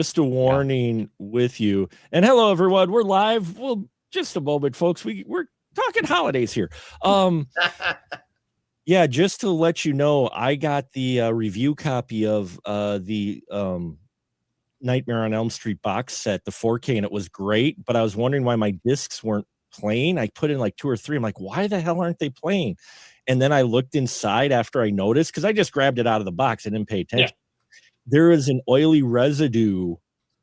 just a warning with you. And hello, everyone. We're live. Well, just a moment, folks. We're talking holidays here. Yeah, just to let you know, I got the review copy of the Nightmare on Elm Street box set, the 4K, and it was great. But I was wondering why my discs weren't playing. I put in like 2 or 3. I'm like, why the hell aren't they playing? And then I looked inside after I noticed, because I just grabbed it out of the box and didn't pay attention. There is an oily residue.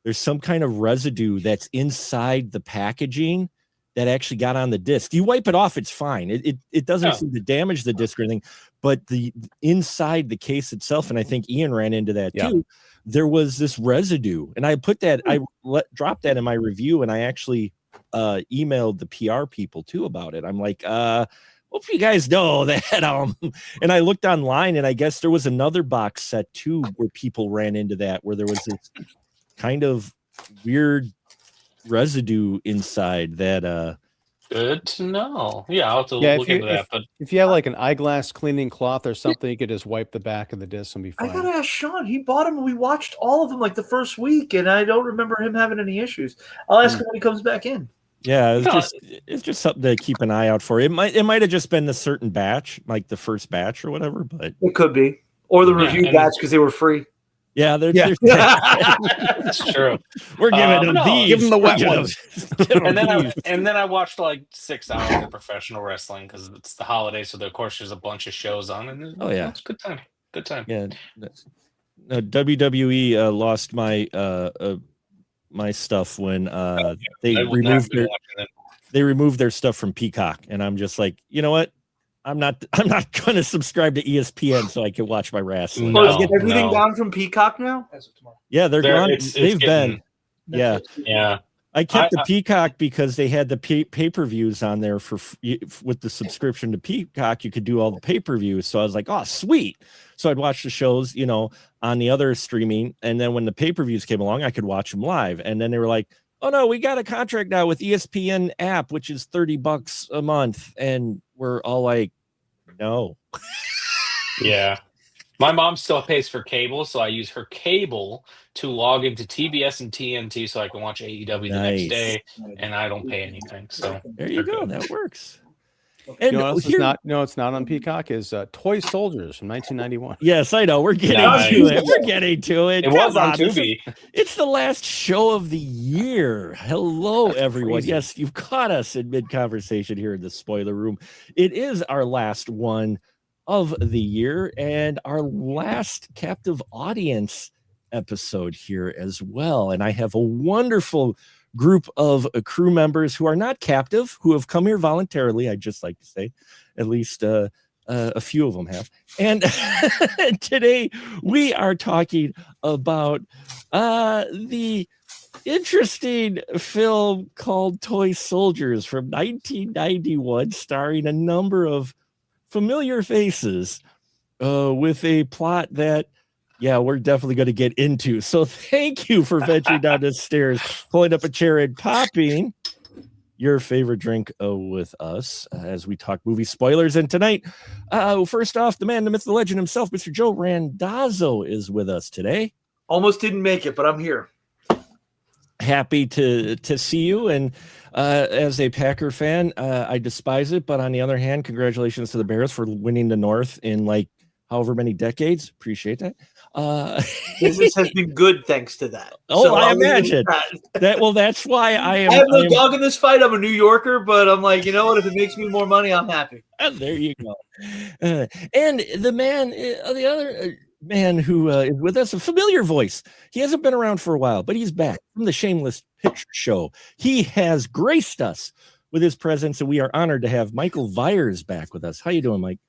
There's some kind of residue that's inside the packaging that actually got on the disc. You wipe it off, it's fine. It doesn't seem to damage the disc or anything, but the inside the case itself, and I think Ian ran into that too, there was this residue. And I put that, dropped that in my review, and I actually emailed the PR people too about it. I'm like, hope you guys know that. And I looked online, and I guess there was another box set too where people ran into that, where there was this kind of weird residue inside that. Good to know. Yeah, I'll have to look into that. But if you have like an eyeglass cleaning cloth or something, you could just wipe the back of the disc and be fine. I gotta ask Sean. He bought them, and we watched all of them like the first week, and I don't remember him having any issues. I'll ask him when he comes back in. Yeah, it's just something to keep an eye out for. It might have just been the certain batch, like the first batch or whatever, but it could be, or the review batch because they were free. Yeah, that's true. We're giving them these. Give them the wet ones. and then I watched like 6 hours of professional wrestling because it's the holidays, so of course there's a bunch of shows on, and it's good time. Good time. Yeah, WWE lost my my stuff when they removed their stuff from Peacock, and I'm just like, you know what? I'm not going to subscribe to ESPN so I can watch my wrestling. Is everything gone from Peacock now? As of tomorrow. Yeah, they're gone. They've been. Yeah. I kept the Peacock because they had the pay-per-views on there with the subscription to Peacock. You could do all the pay-per-views. So I was like, oh, sweet. So I'd watch the shows, on the other streaming. And then when the pay-per-views came along, I could watch them live. And then they were like, oh no, we got a contract now with ESPN app, which is $30 a month. And we're all like, no. Yeah. My mom still pays for cable, so I use her cable to log into TBS and TNT so I can watch AEW the next day, and I don't pay anything. So there you go. That works. And it's not on Peacock is Toy Soldiers from 1991. Yes, I know. We're getting to it. We're getting to it. It was on Tubi. It's the last show of the year. Hello, everyone. Crazy. Yes, you've caught us in mid-conversation here in the spoiler room. It is our last one of the year and our last captive audience episode here as well. And I have a wonderful group of crew members who are not captive, who have come here voluntarily. I'd just like to say, at least a few of them have. And today we are talking about the interesting film called Toy Soldiers from 1991, starring a number of familiar faces with a plot that we're definitely going to get into. So thank you for venturing down the stairs, pulling up a chair and popping your favorite drink with us as we talk movie spoilers. And tonight, first off, the man, the myth, the legend himself, Mr. Joe Randazzo is with us today. Almost didn't make it, but I'm here. Happy to see you. And as a Packer fan, I despise it. But on the other hand, congratulations to the Bears for winning the North in like however many decades. Appreciate that. Business has been good thanks to that. Oh, so I imagine that. Well, that's why I am. I have no dog in this fight. I'm a New Yorker, but I'm like, you know what? If it makes me more money, I'm happy. There you go. And the man, the other man who is with us, a familiar voice. He hasn't been around for a while, but he's back from the Shameless Picture Show. He has graced us with his presence, and we are honored to have Michael Vyers back with us. How you doing, Mike?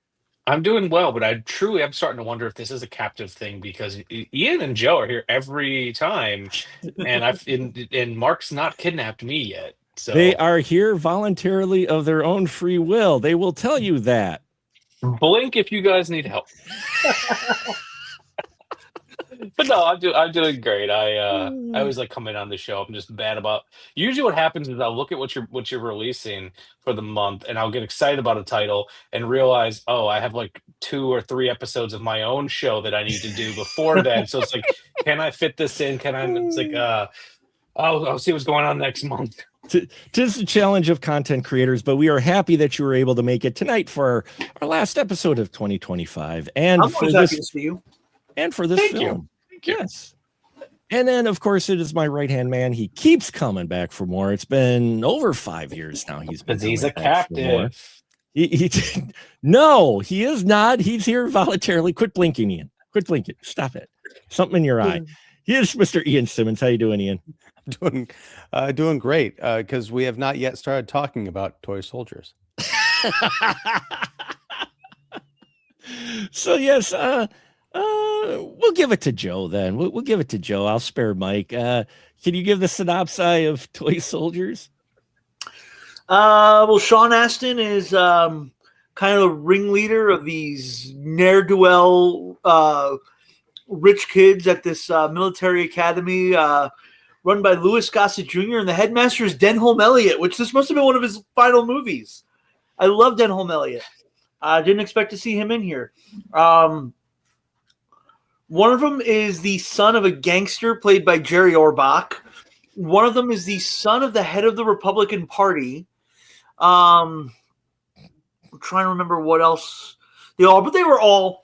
I'm doing well, but I'm starting to wonder if this is a captive thing because Ian and Joe are here every time, and Mark's not kidnapped me yet. So they are here voluntarily of their own free will. They will tell you that. Blink if you guys need help. But no, I'm doing great. I always like coming on the show. I'm just bad about. Usually, what happens is I'll look at what you're releasing for the month, and I'll get excited about a title and realize, oh, I have like 2 or 3 episodes of my own show that I need to do before then. So it's like, can I fit this in? Can I? It's like, I'll see what's going on next month. Tis the challenge of content creators, but we are happy that you were able to make it tonight for our last episode of 2025, and I'm for always happy to see you. and for this Thank you. film. Thank you. Yes. And then, of course, it is my right-hand man. He keeps coming back for more. It's been over 5 years now. He's been Because he's a coming back for more. captive. He no, he is not. He's here voluntarily. Quit blinking, Ian. Quit blinking. Stop it. Something in your eye. He is Mr. Ian Simmons. How you doing, Ian? Doing great, because we have not yet started talking about toy soldiers. So yes, we'll give it to Joe then. We'll give it to Joe. I'll spare Mike. Can you give the synopsis of Toy Soldiers? Well, Sean Astin is kind of the ringleader of these ne'er-do-well rich kids at this military academy run by Louis Gossett Jr. And the headmaster is Denholm Elliott, which this must have been one of his final movies. I love Denholm Elliott. I didn't expect to see him in here. One of them is the son of a gangster played by Jerry Orbach. One of them is the son of the head of the Republican Party. I'm trying to remember what else they're all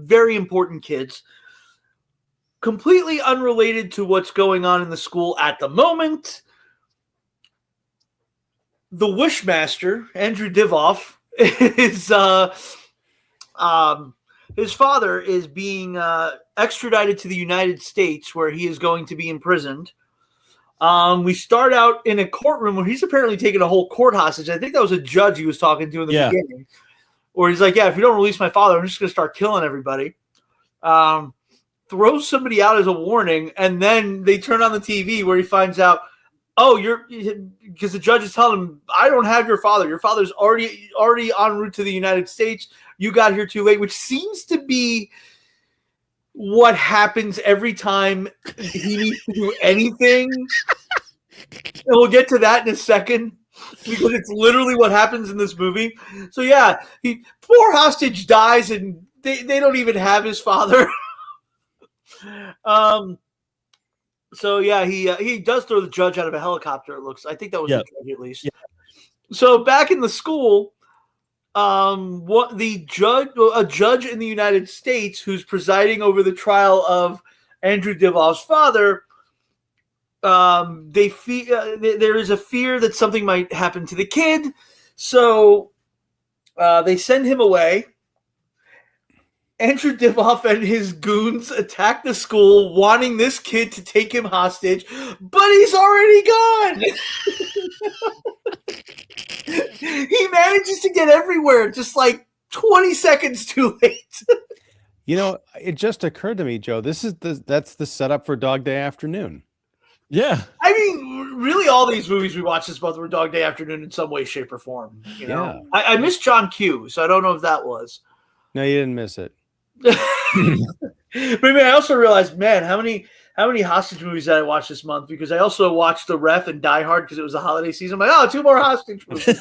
very important kids, completely unrelated to what's going on in the school at the moment. The Wishmaster, Andrew Divoff, is his father is being extradited to the United States, where he is going to be imprisoned. We start out in a courtroom where he's apparently taking a whole court hostage. I think that was a judge he was talking to in the beginning, where he's like, yeah, if you don't release my father, I'm just going to start killing everybody. Throws somebody out as a warning, and then they turn on the TV where he finds out, because the judge is telling him, I don't have your father. Your father's already en route to the United States. You got here too late, which seems to be what happens every time he needs to do anything. And we'll get to that in a second, because it's literally what happens in this movie. So yeah, poor hostage dies, and they don't even have his father. So yeah, he does throw the judge out of a helicopter. It looks. I think that was the judge at least. Yeah. So back in the school, a judge in the United States who's presiding over the trial of Andrew Divoff's father, there is a fear that something might happen to the kid, so they send him away. Andrew Divoff and his goons attack the school, wanting this kid to take him hostage, but he's already gone. He manages to get everywhere just like 20 seconds too late. You know, it just occurred to me, Joe, that's the setup for Dog Day Afternoon. Yeah. I mean, really, all these movies we watched this month were Dog Day Afternoon in some way, shape, or form. You know, I missed John Q, so I don't know if that was. No, you didn't miss it. But I mean, I also realized, man, how many hostage movies did I watch this month? Because I also watched The Ref and Die Hard because it was the holiday season. I'm like, 2 more hostage movies.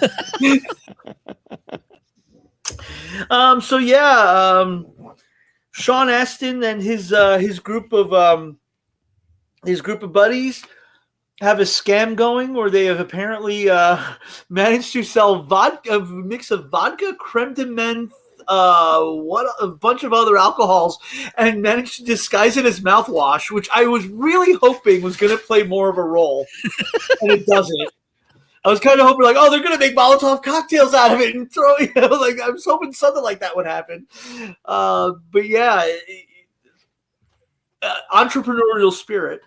Sean Astin and his group of buddies have a scam going where they have apparently managed to sell a mix of vodka, creme de menthe, a bunch of other alcohols, and managed to disguise it as mouthwash, which I was really hoping was going to play more of a role, and it doesn't. I was kind of hoping, like, they're going to make Molotov cocktails out of it and throw, like, I was hoping something like that would happen. But yeah, entrepreneurial spirit.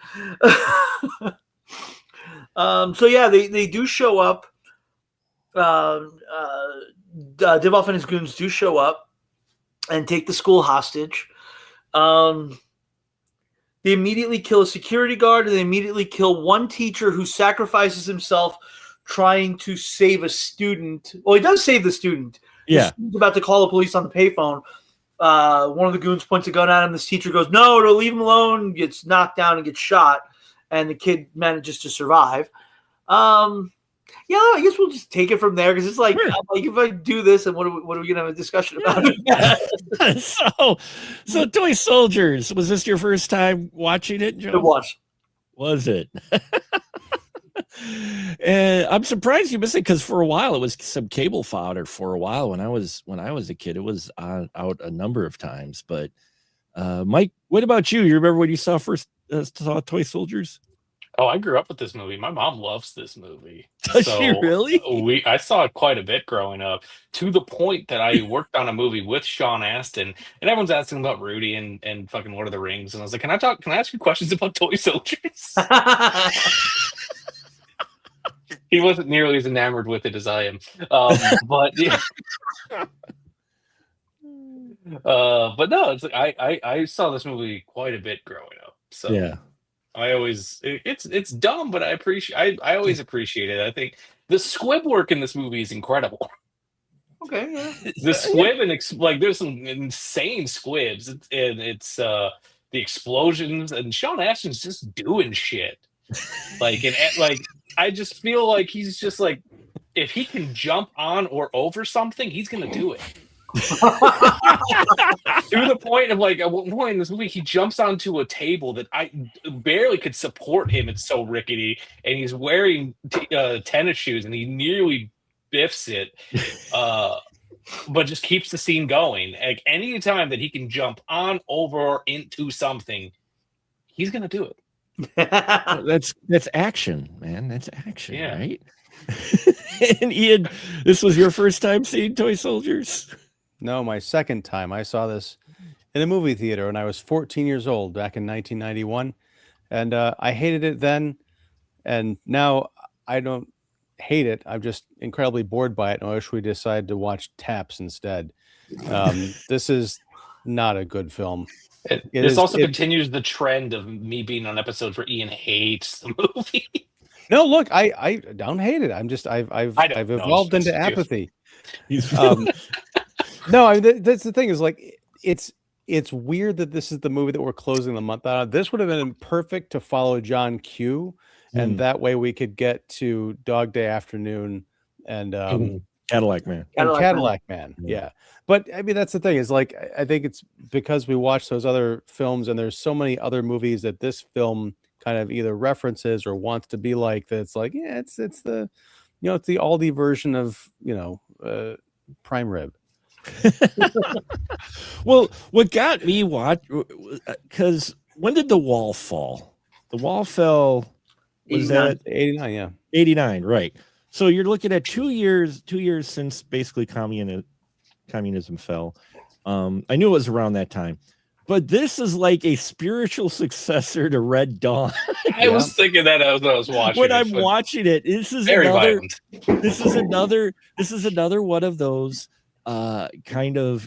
So yeah, they do show up. Divoff and his goons do show up and take the school hostage. They immediately kill a security guard, and they immediately kill one teacher who sacrifices himself trying to save a student. Well, he does save the student. Yeah. The student's about to call the police on the payphone. one of the goons points a gun at him. This teacher goes, "No, to leave him alone." Gets knocked down and gets shot, and the kid manages to survive. Yeah, I guess we'll just take it from there because it's like, Sure. like if I do this, and what are we gonna have a discussion about it? So Toy Soldiers, was this your first time watching it, Joe? It was. Was it? And I'm surprised you missed it because for a while it was some cable fodder. For a while when I was a kid, it was out a number of times. But Mike, what about you? You remember when you saw Toy Soldiers? Oh, I grew up with this movie. My mom loves this movie. Does she really? I saw it quite a bit growing up, to the point that I worked on a movie with Sean Astin, and everyone's asking about Rudy and fucking Lord of the Rings, and I was like, Can I ask you questions about Toy Soldiers? He wasn't nearly as enamored with it as I am. But yeah. But no, it's like I saw this movie quite a bit growing up. So Yeah. it's dumb, but I always appreciate it. I think the squib work in this movie is incredible. Okay, yeah. The squib like there's some insane squibs, and it's the explosions, and Sean Astin's just doing shit. Like I just feel like he's just like, if he can jump on or over something, he's gonna do it. To the point of like, at one point in this movie, he jumps onto a table that I barely could support him. It's so rickety, and he's wearing tennis shoes, and he nearly biffs it, but just keeps the scene going. Like, any time that he can jump on, over, or into something, he's gonna do it. That's action, man. That's action, Yeah. right? And Ian, this was your first time seeing Toy Soldiers? No, my second time. I saw this in a movie theater when I was 14 years old back in 1991. And I hated it then. And now I don't hate it. I'm just incredibly bored by it. And I wish we decided to watch Taps instead. This is not a good film. This also continues the trend of me being on episodes where Ian hates the movie. No, look, I don't hate it. I'm just I've evolved into apathy. No, I mean, that's the thing, is like it's weird that this is the movie that we're closing the month on. This would have been perfect to follow John Q, and that way we could get to Dog Day Afternoon and Cadillac Man. Cadillac Man. Yeah. But I mean, that's the thing, is like, I think it's because we watched those other films, and there's so many other movies that this film kind of either references or wants to be like, that it's like, yeah, it's the, it's the Aldi version of, Prime Rib. Well, what got me because when did the wall fall? The wall fell, was 89. that 89? Yeah. 89, right? So you're looking at 2 years since basically communism fell. I knew it was around that time, but this is like a spiritual successor to Red Dawn. I was thinking that as I was watching. When I'm watching it, this is very another. violent. This is another one of those kind of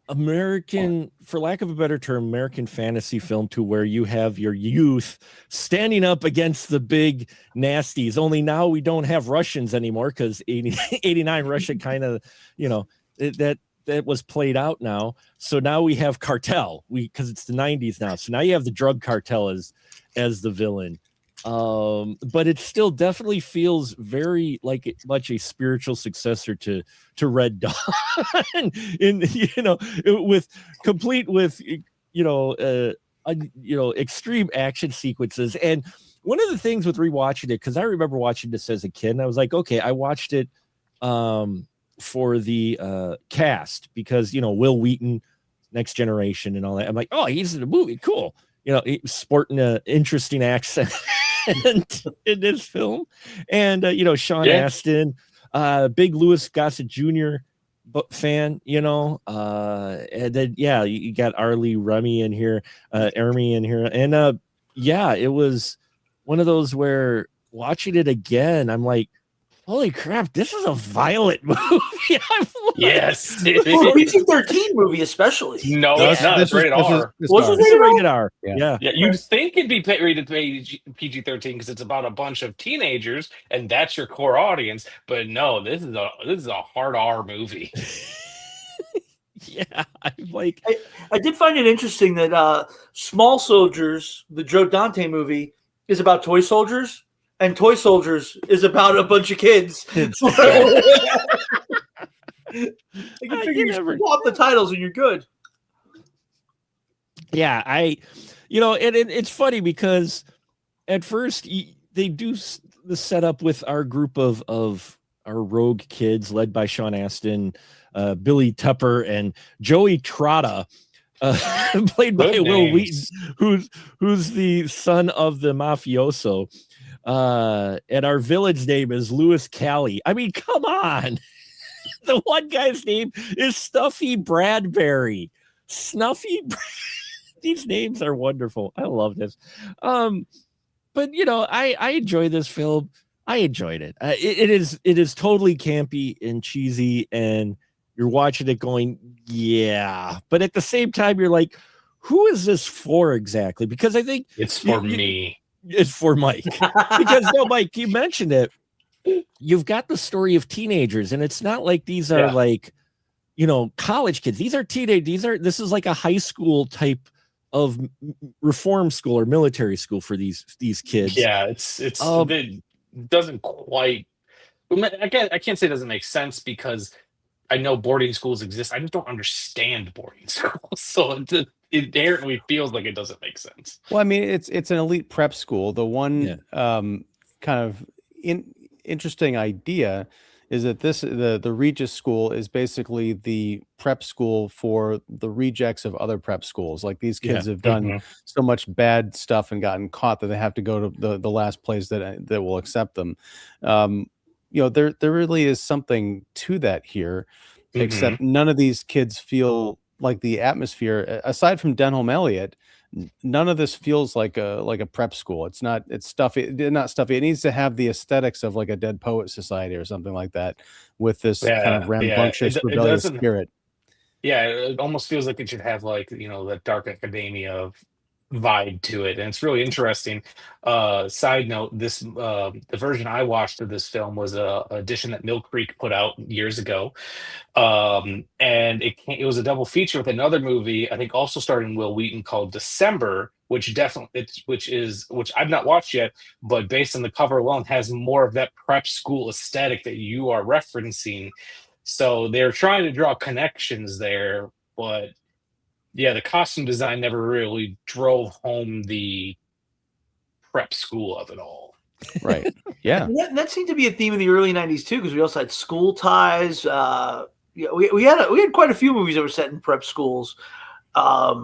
American, for lack of a better term, American fantasy film, to where you have your youth standing up against the big nasties. Only now we don't have Russians anymore, because 89 Russia kind of, that was played out now. So now we have cartel, because it's the 90s now. So now you have the drug cartel as the villain. But it still definitely feels very much a spiritual successor to Red Dawn, with extreme action sequences. And one of the things with rewatching it, because I remember watching this as a kid, and I was like, okay, I watched it for the cast, because Will Wheaton, Next Generation, and all that. I'm like, oh, he's in the movie, cool. He's sporting an interesting accent in this film, and Sean Astin, big Louis Gossett Jr. fan, and then you got Arlie Remy in here, Ermy in here, and it was one of those where watching it again, I'm like, holy crap, this is a violent movie. Yes. PG-13 movie, especially. No, it's not. It's rated R. This is rated R. Yeah. You'd think it'd be rated PG-13 because it's about a bunch of teenagers, and that's your core audience. But no, this is a hard R movie. Yeah, I'm like, I did find it interesting that Small Soldiers, the Joe Dante movie, is about toy soldiers, and Toy Soldiers is about a bunch of kids. Kids. You You figure you never- swap the titles and you're good. yeah, and it's funny because at first they do the setup with our group of our rogue kids led by Sean Astin, Billy Tepper, and Joey Trotta, played by Good Will names. Wheaton, who's the son of the mafioso. And our villain's name is Louis Cali. I mean, come on. The one guy's name is Stuffy Bradbury. Snuffy. These names are wonderful. I love this. But I enjoy this film. I enjoyed it. It is totally campy and cheesy, and you're watching it going, yeah. But at the same time, you're like, who is this for exactly? Because I think It's for me. it's for Mike. Because no, Mike, you mentioned it. You've got the story of teenagers, and it's not like these are like, college kids. These are teenage. This is like a high school type of reform school or military school for these kids. Yeah, it doesn't quite. I can't say it doesn't make sense because I know boarding schools exist. I just don't understand boarding schools, so it inherently feels like it doesn't make sense. Well, I mean, it's an elite prep school. The one kind of interesting idea is that the Regis School is basically the prep school for the rejects of other prep schools. Like these kids have done so much bad stuff and gotten caught that they have to go to the last place that will accept them. There really is something to that here, except none of these kids feel like the atmosphere, aside from Denholm Elliott, none of this feels like a prep school. It's stuffy. Not stuffy. It needs to have the aesthetics of like a Dead Poet Society or something like that, with this kind of rambunctious, rebellious spirit. Yeah, it almost feels like it should have like that dark academia vibe to it, and it's really interesting. Side note: the version I watched of this film was a edition that Mill Creek put out years ago, and it was a double feature with another movie, I think also starring Will Wheaton, called December, which I've not watched yet, but based on the cover alone has more of that prep school aesthetic that you are referencing. So they're trying to draw connections there, but yeah, the costume design never really drove home the prep school of it all. Right. Yeah. And that seemed to be a theme in the early '90s too, because we also had School Ties. We had quite a few movies that were set in prep schools. I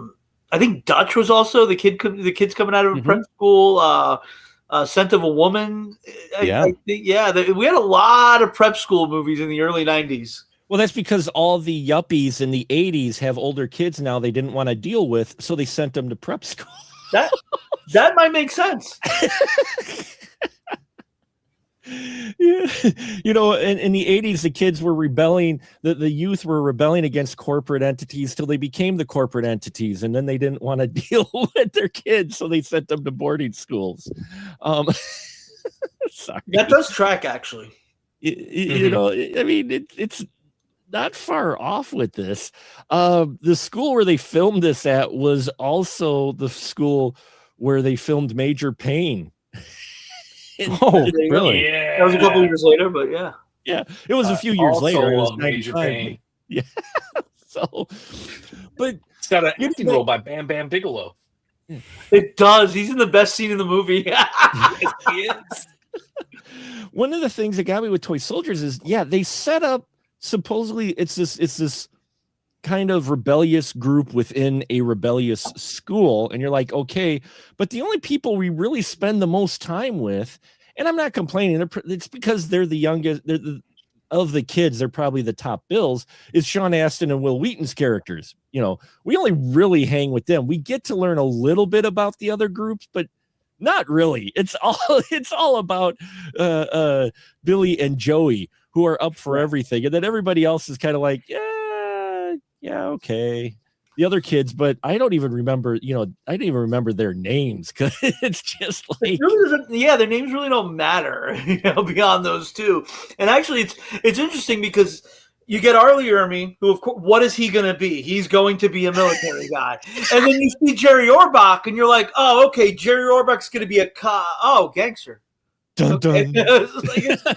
think Dutch was also the kids coming out of a prep school. Scent of a Woman. We had a lot of prep school movies in the early '90s. Well, that's because all the yuppies in the 80s have older kids now they didn't want to deal with, so they sent them to prep school. That might make sense. Yeah. In the 80s, the kids were rebelling, the youth were rebelling against corporate entities till they became the corporate entities, and then they didn't want to deal with their kids, so they sent them to boarding schools. Sorry. That does track, actually. I mean, it's not far off with this. The school where they filmed this at was also the school where they filmed Major Payne. Oh, really? Yeah, That was a couple years later, but yeah. Yeah, it was a few years also later. It was love Major 95. Payne. Yeah. So, but It's got an acting role by Bam Bam Bigelow. It does. He's in the best scene in the movie. Yes, he is. one of the things that got me with Toy Soldiers is, they set up, supposedly it's this kind of rebellious group within a rebellious school, and you're like, okay, but the only people we really spend the most time with, and I'm not complaining, it's because they're the youngest of the kids, they're probably the top bills, is Sean Astin and Will Wheaton's characters. We only really hang with them. We get to learn a little bit about the other groups, but not really. It's all about Billy and Joey, who are up for everything, and then everybody else is kind of like, okay, the other kids, but I don't even remember. I didn't even remember their names, because it's just like, their names really don't matter, beyond those two. And actually, it's interesting because You get Arlie Ermy, who, of course, what is he going to be? He's going to be a military guy. And then you see Jerry Orbach, and you're like, oh, okay, Jerry Orbach's going to be a gangster. Dun, Okay. dun.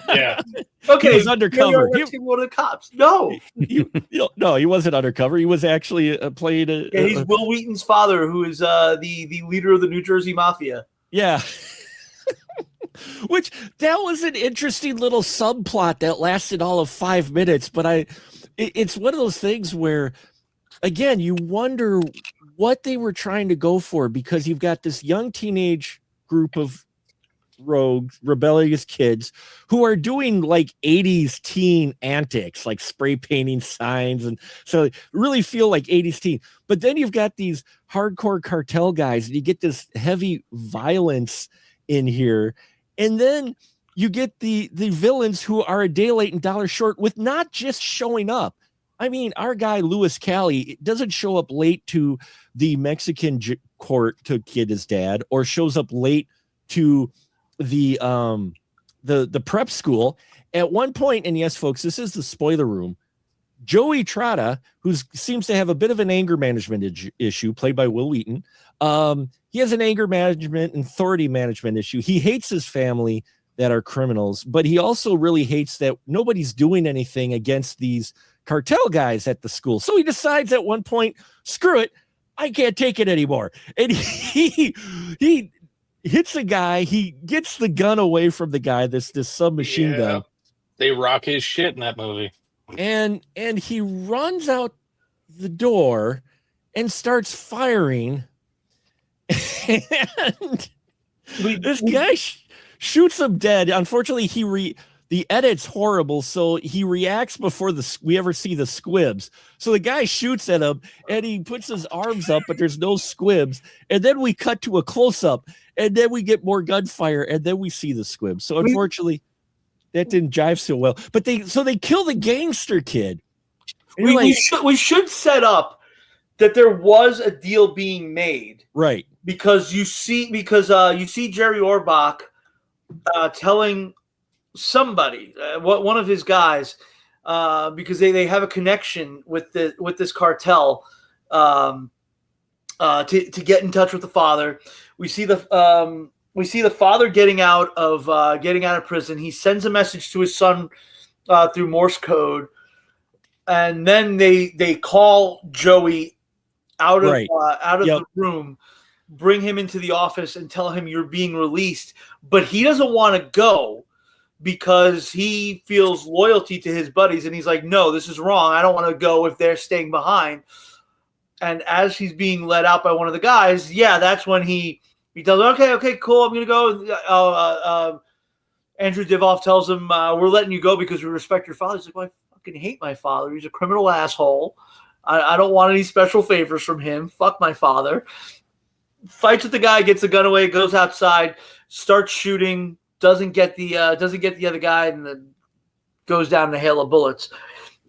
Yeah. Okay, He was undercover. Jerry Orbach's one of the cops. No. No, he wasn't undercover. He was actually played Yeah, he's Will Wheaton's father, who is the leader of the New Jersey Mafia. Yeah. Which that was an interesting little subplot that lasted all of 5 minutes, but it's one of those things where, again, you wonder what they were trying to go for, because you've got this young teenage group of rogues, rebellious kids who are doing like 80s teen antics, like spray painting signs, and so really feel like 80s teen. But then you've got these hardcore cartel guys, and you get this heavy violence in here. And then you get the villains who are a day late and dollar short with not just showing up. I mean, our guy Louis Cali doesn't show up late to the Mexican court to get his dad, or shows up late to the prep school. At one point, and yes, folks, this is the spoiler room, Joey Trotta, who seems to have a bit of an anger management issue, played by Will Wheaton. He has an anger management and authority management issue. He hates his family that are criminals, but he also really hates that nobody's doing anything against these cartel guys at the school. So he decides at one point, screw it, I can't take it anymore. And he hits a guy. He gets the gun away from the guy, this submachine gun. They rock his shit in that movie. And he runs out the door and starts firing. And this guy shoots him dead. Unfortunately, the edit's horrible, so he reacts before we ever see the squibs. So the guy shoots at him, and he puts his arms up, but there's no squibs. And then we cut to a close-up, and then we get more gunfire, and then we see the squibs. So unfortunately, that didn't jive so well. But they kill the gangster kid. We should set up that there was a deal being made, right? Because you see Jerry Orbach telling somebody, one of his guys, because they have a connection with this cartel, to get in touch with the father. We see the father getting out of prison. He sends a message to his son through Morse code, and then they call Joey out of the room, bring him into the office, and tell him you're being released. But he doesn't want to go because he feels loyalty to his buddies, and he's like, no, this is wrong. I don't want to go if they're staying behind. And as he's being let out by one of the guys, that's when he tells him, okay, cool, I'm going to go. Andrew Divoff tells him, we're letting you go because we respect your father. He's like, well, I fucking hate my father. He's a criminal asshole. I don't want any special favors from him. Fuck my father. Fights with the guy, gets the gun away, goes outside, starts shooting, doesn't get the other guy, and then goes down in a hail of bullets.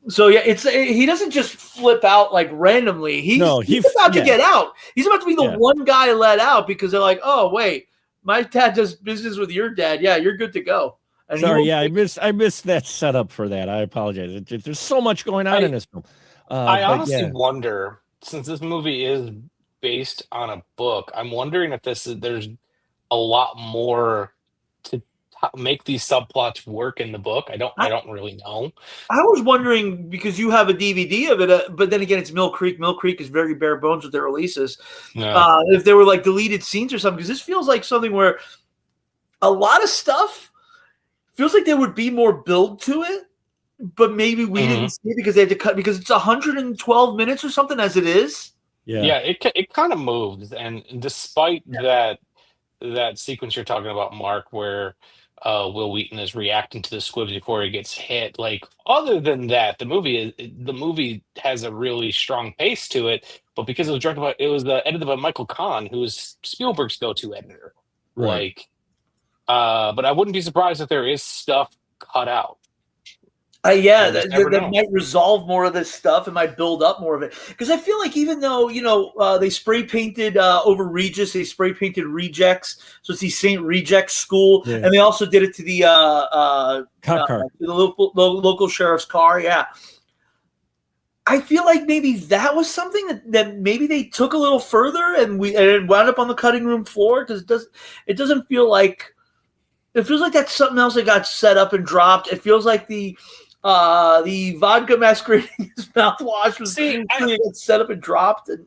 So he doesn't just flip out like randomly. He's about to get out. He's about to be the one guy let out because they're like, oh wait, my dad does business with your dad. Yeah, you're good to go. And sorry, I missed that setup for that. I apologize. There's so much going on in this film. I honestly wonder, since this movie is based on a book, I'm wondering if there's a lot more to make these subplots work in the book. I don't really know. I was wondering, because you have a DVD of it, but then again, it's Mill Creek. Mill Creek is very bare bones with their releases. Yeah. If there were like deleted scenes or something, because this feels like something where a lot of stuff feels like there would be more build to it, but maybe we didn't see it because they had to cut, because it's 112 minutes or something as it is. Yeah, it kind of moves, and despite that sequence you're talking about, Mark, where Will Wheaton is reacting to the squibs before he gets hit, like, other than that, the movie has a really strong pace to it. But because it was edited by Michael Kahn, who is Spielberg's go-to editor, right? But I wouldn't be surprised if there is stuff cut out. That might resolve more of this stuff. It might build up more of it. Because I feel like even though, they spray painted over Regis, they spray painted Rejects. So it's the St. Rejects School. Yeah. And they also did it to the cop car. To the local sheriff's car. Yeah. I feel like maybe that was something that maybe they took a little further, and it wound up on the cutting room floor, because it doesn't feel like, it feels like that's something else that got set up and dropped. It feels like the vodka masquerading as mouthwash was got set up and dropped. And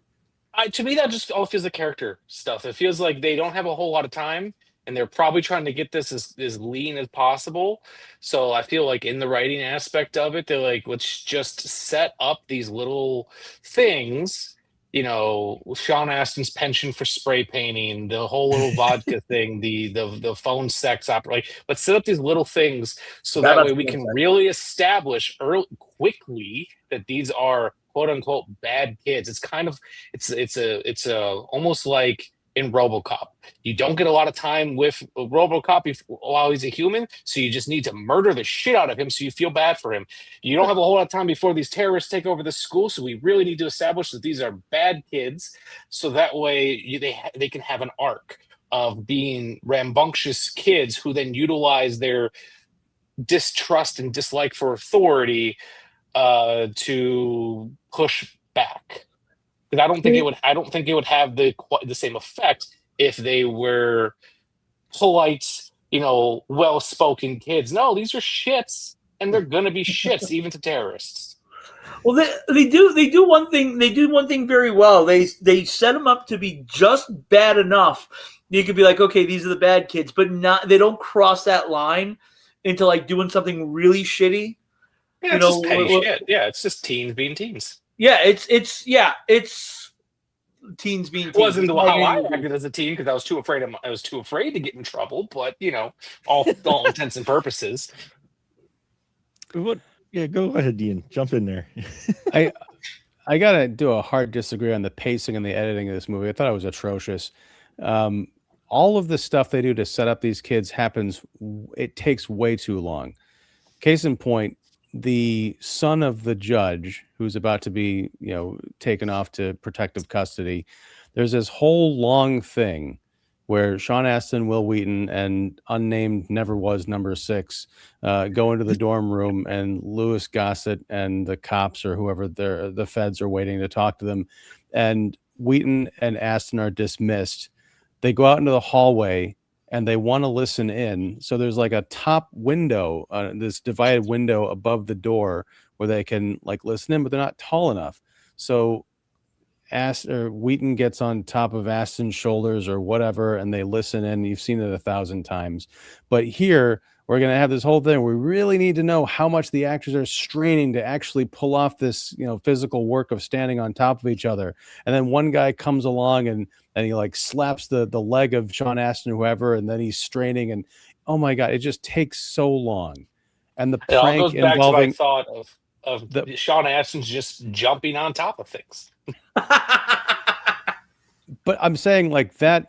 to me, that just all feels like character stuff. It feels like they don't have a whole lot of time, and they're probably trying to get this as lean as possible. So I feel like in the writing aspect of it, they're like, let's just set up these little things. You know, Sean Astin's penchant for spray painting, the whole little vodka thing, the phone sex opera. Like, let's set up these little things so that way we can really establish quickly that these are quote unquote bad kids. It's kind of it's a almost like in RoboCop. You don't get a lot of time with RoboCop while he's a human, so you just need to murder the shit out of him so you feel bad for him. You don't have a whole lot of time before these terrorists take over the school, so we really need to establish that these are bad kids, so that way they can have an arc of being rambunctious kids who then utilize their distrust and dislike for authority to push back. Because I don't think it would have the same effect if they were polite, well-spoken kids. No, these are shits, and they're gonna be shits even to terrorists. Well, they do one thing very well. They set them up to be just bad enough. You could be like, okay, these are the bad kids, but they don't cross that line into like doing something really shitty. Yeah, it's just petty shit. Yeah, it's just teens being teens. Yeah, it's teens being teens. It wasn't how I acted as a teen because I was too afraid to get in trouble. But all intents and purposes. What? Yeah, go ahead, Dean. Jump in there. I gotta do a hard disagree on the pacing and the editing of this movie. I thought it was atrocious. All of the stuff they do to set up these kids it takes way too long. Case in point, the son of the judge who's about to be, taken off to protective custody. There's this whole long thing where Sean Astin, Will Wheaton, and unnamed never was number 6 go into the dorm room, and Louis Gossett and the cops or whoever the feds are waiting to talk to them. And Wheaton and Astin are dismissed. They go out into the hallway and they want to listen in. So there's like a top window, this divided window above the door where they can like listen in, but they're not tall enough. So Wheaton gets on top of Astin's shoulders or whatever, and they listen in. You've seen it 1,000 times. But here, we're going to have this whole thing. We really need to know how much the actors are straining to actually pull off this, physical work of standing on top of each other. And then one guy comes along and he like slaps the leg of Sean Astin or whoever, and then he's straining. And oh my God, it just takes so long. And the prank goes back involving to my thought of Sean Astin's just jumping on top of things. But I'm saying like that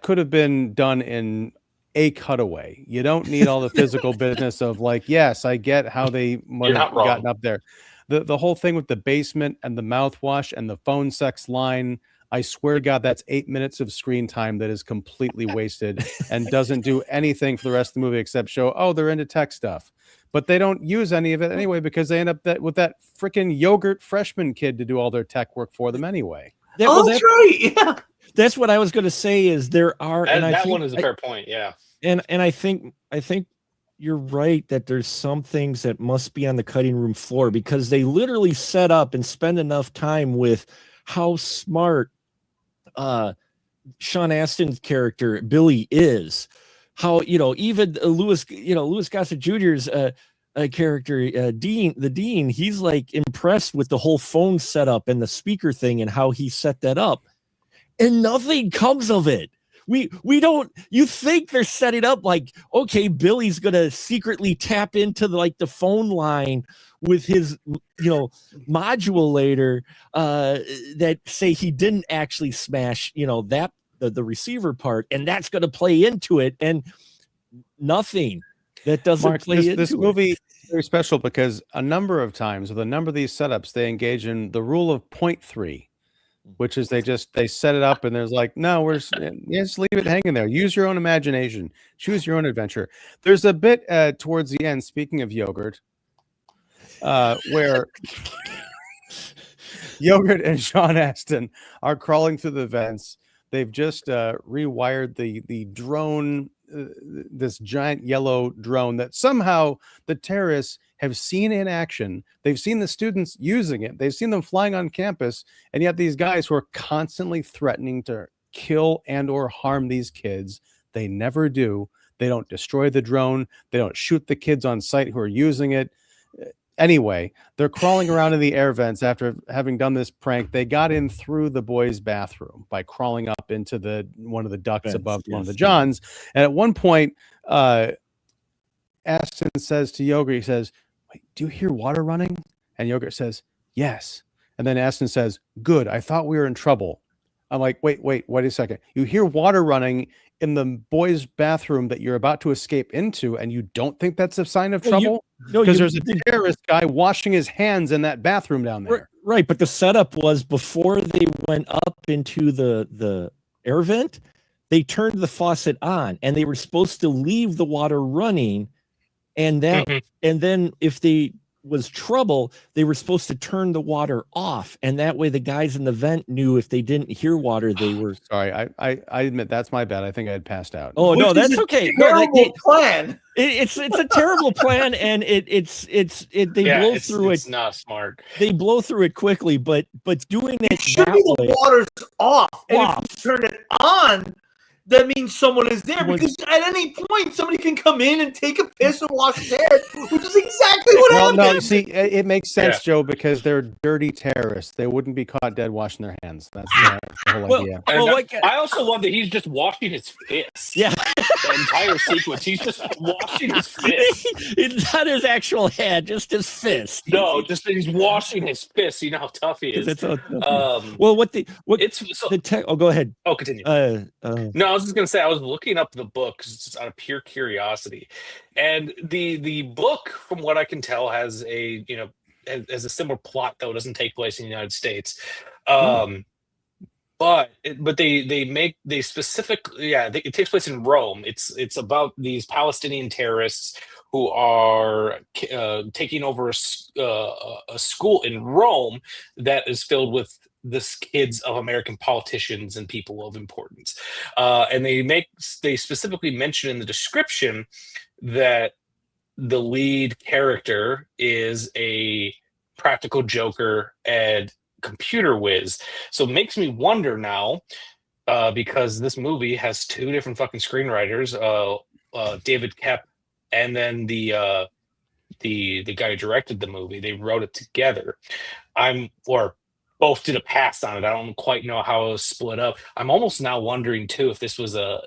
could have been done in a cutaway. You don't need all the physical business of like, yes, I get how they might have gotten up there. The whole thing with the basement and the mouthwash and the phone sex line, I swear to God, that's 8 minutes of screen time that is completely wasted and doesn't do anything for the rest of the movie except show, they're into tech stuff. But they don't use any of it anyway because they end up with that freaking yogurt freshman kid to do all their tech work for them anyway. That's right. Yeah. That's what I was going to say is there are. That one is a fair point. Yeah. And I think you're right that there's some things that must be on the cutting room floor because they literally set up and spend enough time with how smart Sean Astin's character Billy is. How even Louis Gossett Jr.'s character the dean, he's like impressed with the whole phone setup and the speaker thing and how he set that up, and nothing comes of it. We don't. You think they're setting up like, okay, Billy's gonna secretly tap into the phone line with his modulator that say he didn't actually smash the receiver part, and that's going to play into it, and nothing that doesn't Mark, play into this movie is very special because a number of times with a number of these setups they engage in the rule of 0.3, which is they set it up and there's like, no, just leave it hanging there, use your own imagination, choose your own adventure. There's a bit towards the end, speaking of yogurt, where Yogurt and Sean Astin are crawling through the vents. They've just rewired the drone, this giant yellow drone that somehow the terrorists have seen in action. They've seen the students using it. They've seen them flying on campus. And yet these guys who are constantly threatening to kill and or harm these kids, they never do. They don't destroy the drone. They don't shoot the kids on site who are using it. Anyway, they're crawling around in the air vents after having done this prank. They got in through the boys' bathroom by crawling up into one of the ducts Vents, above one of the yes. Johns. And at one point, Astin says to Yogurt, he says, "Wait, do you hear water running?" And Yogurt says, "Yes." And then Astin says, "Good. I thought we were in trouble." I'm like, wait a second. You hear water running in the boys' bathroom that you're about to escape into, and you don't think that's a sign of Well, trouble? No, Because there's a terrorist guy washing his hands in that bathroom down there. Right, but the setup was before they went up into the air vent, they turned the faucet on, and they were supposed to leave the water running, and then if they was trouble, they were supposed to turn the water off, and that way the guys in the vent knew if they didn't hear water, they were. Sorry, I admit that's my bad. I think I had passed out. Oh no, Which that's is a okay. No, Terrible plan. it's a terrible plan, and they blow through it's it. not smart. They blow through it quickly, but doing it It should that be the way. water's off. And Off. if you turn it on, that means someone is there. Someone's- Because at any point, somebody can come in and take a piss and wash his head, which is exactly what Well, happened. no, you see, it makes sense, Yeah. Joe, because they're dirty terrorists. They wouldn't be caught dead washing their hands. That's the whole Well, idea. And like, I also love that he's just washing his fists. yeah. The entire sequence, he's just washing his fists. It's not his actual hand, just his fist. No, just that he's washing his fists. You know how tough he is. That's how- Well, well, it's so. oh, go ahead. Oh, continue. No, I was just gonna say I was looking up the book just out of pure curiosity, and the book, from what I can tell, has a similar plot, though it doesn't take place in the United States. But they specifically, it takes place in Rome. It's about these Palestinian terrorists who are taking over a school in Rome that is filled with the kids of American politicians and people of importance. And they specifically mention in the description that the lead character is a practical joker and computer whiz. So it makes me wonder now, because this movie has two different fucking screenwriters, David Koepp and then the guy who directed the movie. They wrote it together. Both did a pass on it. I don't quite know how it was split up. I'm almost now wondering too if this was a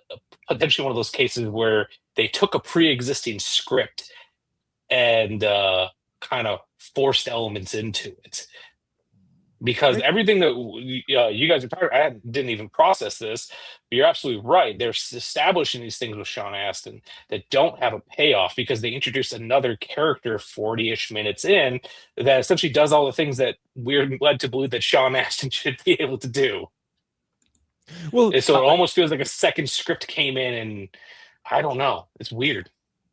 potentially one of those cases where they took a pre-existing script and kind of forced elements into it. Because everything that you guys are talking, I didn't even process this, but you're absolutely right. They're establishing these things with Sean Astin that don't have a payoff because they introduce another character 40-ish minutes in that essentially does all the things that we're led to believe that Sean Astin should be able to do. Well, And so it almost feels like a second script came in, and I don't know. It's weird.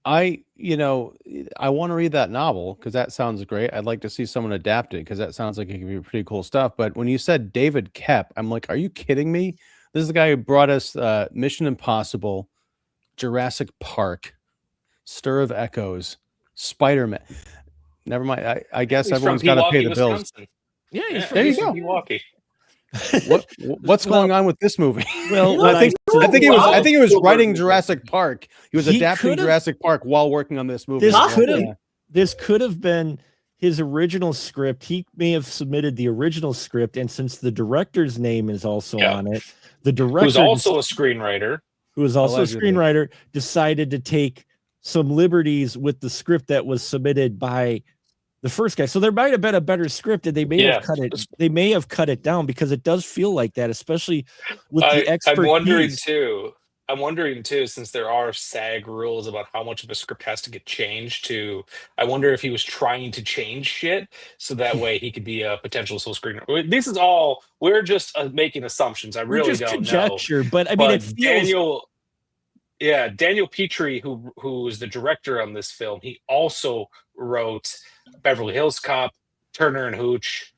I want to read that novel because that sounds great. I'd like to see someone adapt it because that sounds like it could be pretty cool stuff. But when you said David Koepp, I'm like, are you kidding me? This is the guy who brought us Mission Impossible, Jurassic Park, Stir of Echoes, Spider-Man. Never mind. I guess He's everyone's from got to pay Pewaukee, the bills. Wisconsin. yeah, he's There you he's from go. Pewaukee. What's going on with this movie? Well, I think he was writing Jurassic Park. He was He adapting could've- Jurassic Park while working on this movie. This could have been his original script. He may have submitted the original script, and since the director's name is also on it, the director, Who's also a screenwriter. who is also Allegedly. a screenwriter, decided to take some liberties with the script that was submitted by the first guy. So there might have been a better script, and they may have cut it. They may have cut it down because it does feel like that, especially with the expertise. I'm wondering too, since there are SAG rules about how much of a script has to get changed to, I wonder if he was trying to change shit so that way he could be a potential sole screener. This is all, we're just making assumptions. I We're really just don't conjecture, know. but I mean, But it feels. Daniel Petrie, who is the director on this film, he also wrote Beverly Hills Cop, Turner and Hooch,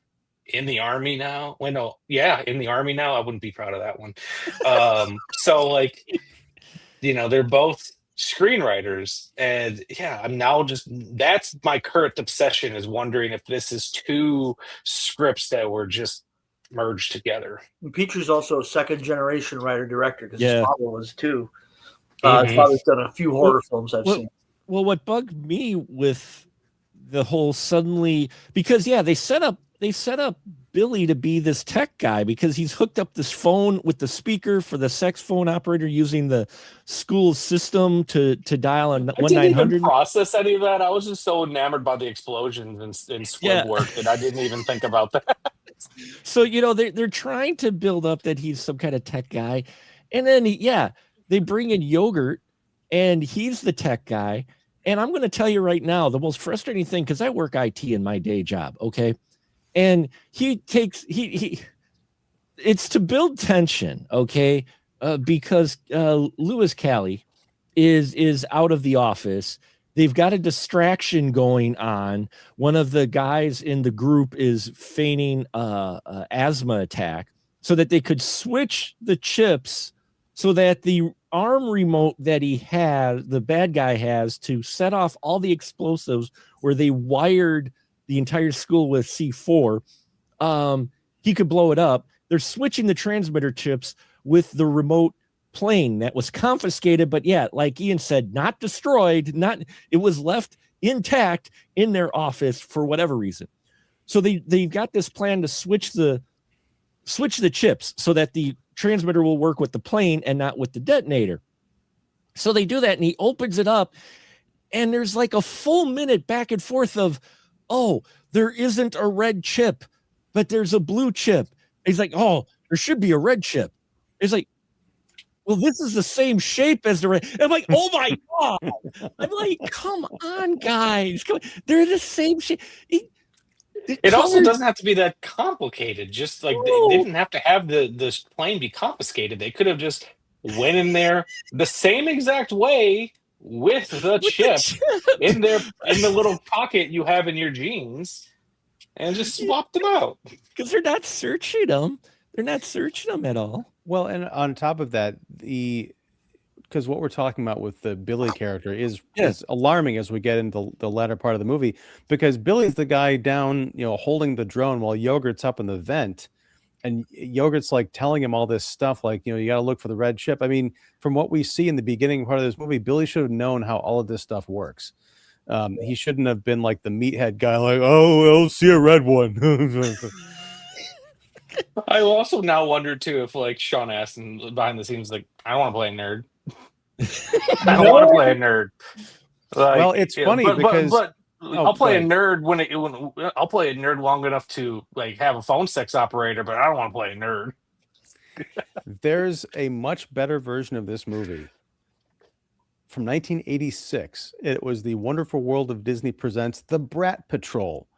in the army now. Well, no, yeah, in the army now. I wouldn't be proud of that one. So like, they're both screenwriters, and yeah, I'm now just that's my current obsession, is wondering if this is two scripts that were just merged together. And Petrie's also a second generation writer director because Yeah. his father was too. Mhm. His father's done a few horror films I've well- seen. Well, what bugged me with the whole suddenly, because they set up Billy to be this tech guy because he's hooked up this phone with the speaker for the sex phone operator using the school system to dial on I didn't even 1-900. process any of that. I was just so enamored by the explosions and squib work that I didn't even think about that. So they're trying to build up that he's some kind of tech guy, and then they bring in Yogurt, and he's the tech guy. And I'm going to tell you right now, the most frustrating thing, because I work IT in my day job, okay, and it's to build tension, okay, because Lewis Callie is out of the office. They've got a distraction going on. One of the guys in the group is feigning a asthma attack so that they could switch the chips so that the arm remote that the bad guy has to set off all the explosives where they wired the entire school with C4, he could blow it up. They're switching the transmitter chips with the remote plane that was confiscated, but like Ian said, not destroyed, it was left intact in their office for whatever reason. So they've got this plan to switch the chips so that the transmitter will work with the plane and not with the detonator. So they do that, and he opens it up, and there's like a full minute back and forth of, oh, there isn't a red chip, but there's a blue chip. He's like, oh, there should be a red chip. It's like, well, this is the same shape as the red. I'm like, oh my God. I'm like, come on, guys. They're the same shape. It also doesn't have to be that complicated. Just like they didn't have to have the plane be confiscated. They could have just went in there the same exact way with the chip in the little pocket you have in your jeans, and just swapped them out. Because they're not searching them. They're not searching them at all. Well, and on top of that, because what we're talking about with the Billy character is alarming as we get into the latter part of the movie, because Billy's the guy down, holding the drone while Yogurt's up in the vent, and Yogurt's like telling him all this stuff, like, you got to look for the red chip. I mean, from what we see in the beginning part of this movie, Billy should have known how all of this stuff works. He shouldn't have been like the meathead guy, like, oh, I'll see a red one. I also now wonder too if like Sean Astin behind the scenes, like, I don't want to play a nerd. I don't want to play a nerd. Like, well, it's funny because I'll play a nerd when I'll play a nerd long enough to like have a phone sex operator, but I don't want to play a nerd. There's a much better version of this movie from 1986. It was The Wonderful World of Disney Presents The Brat Patrol,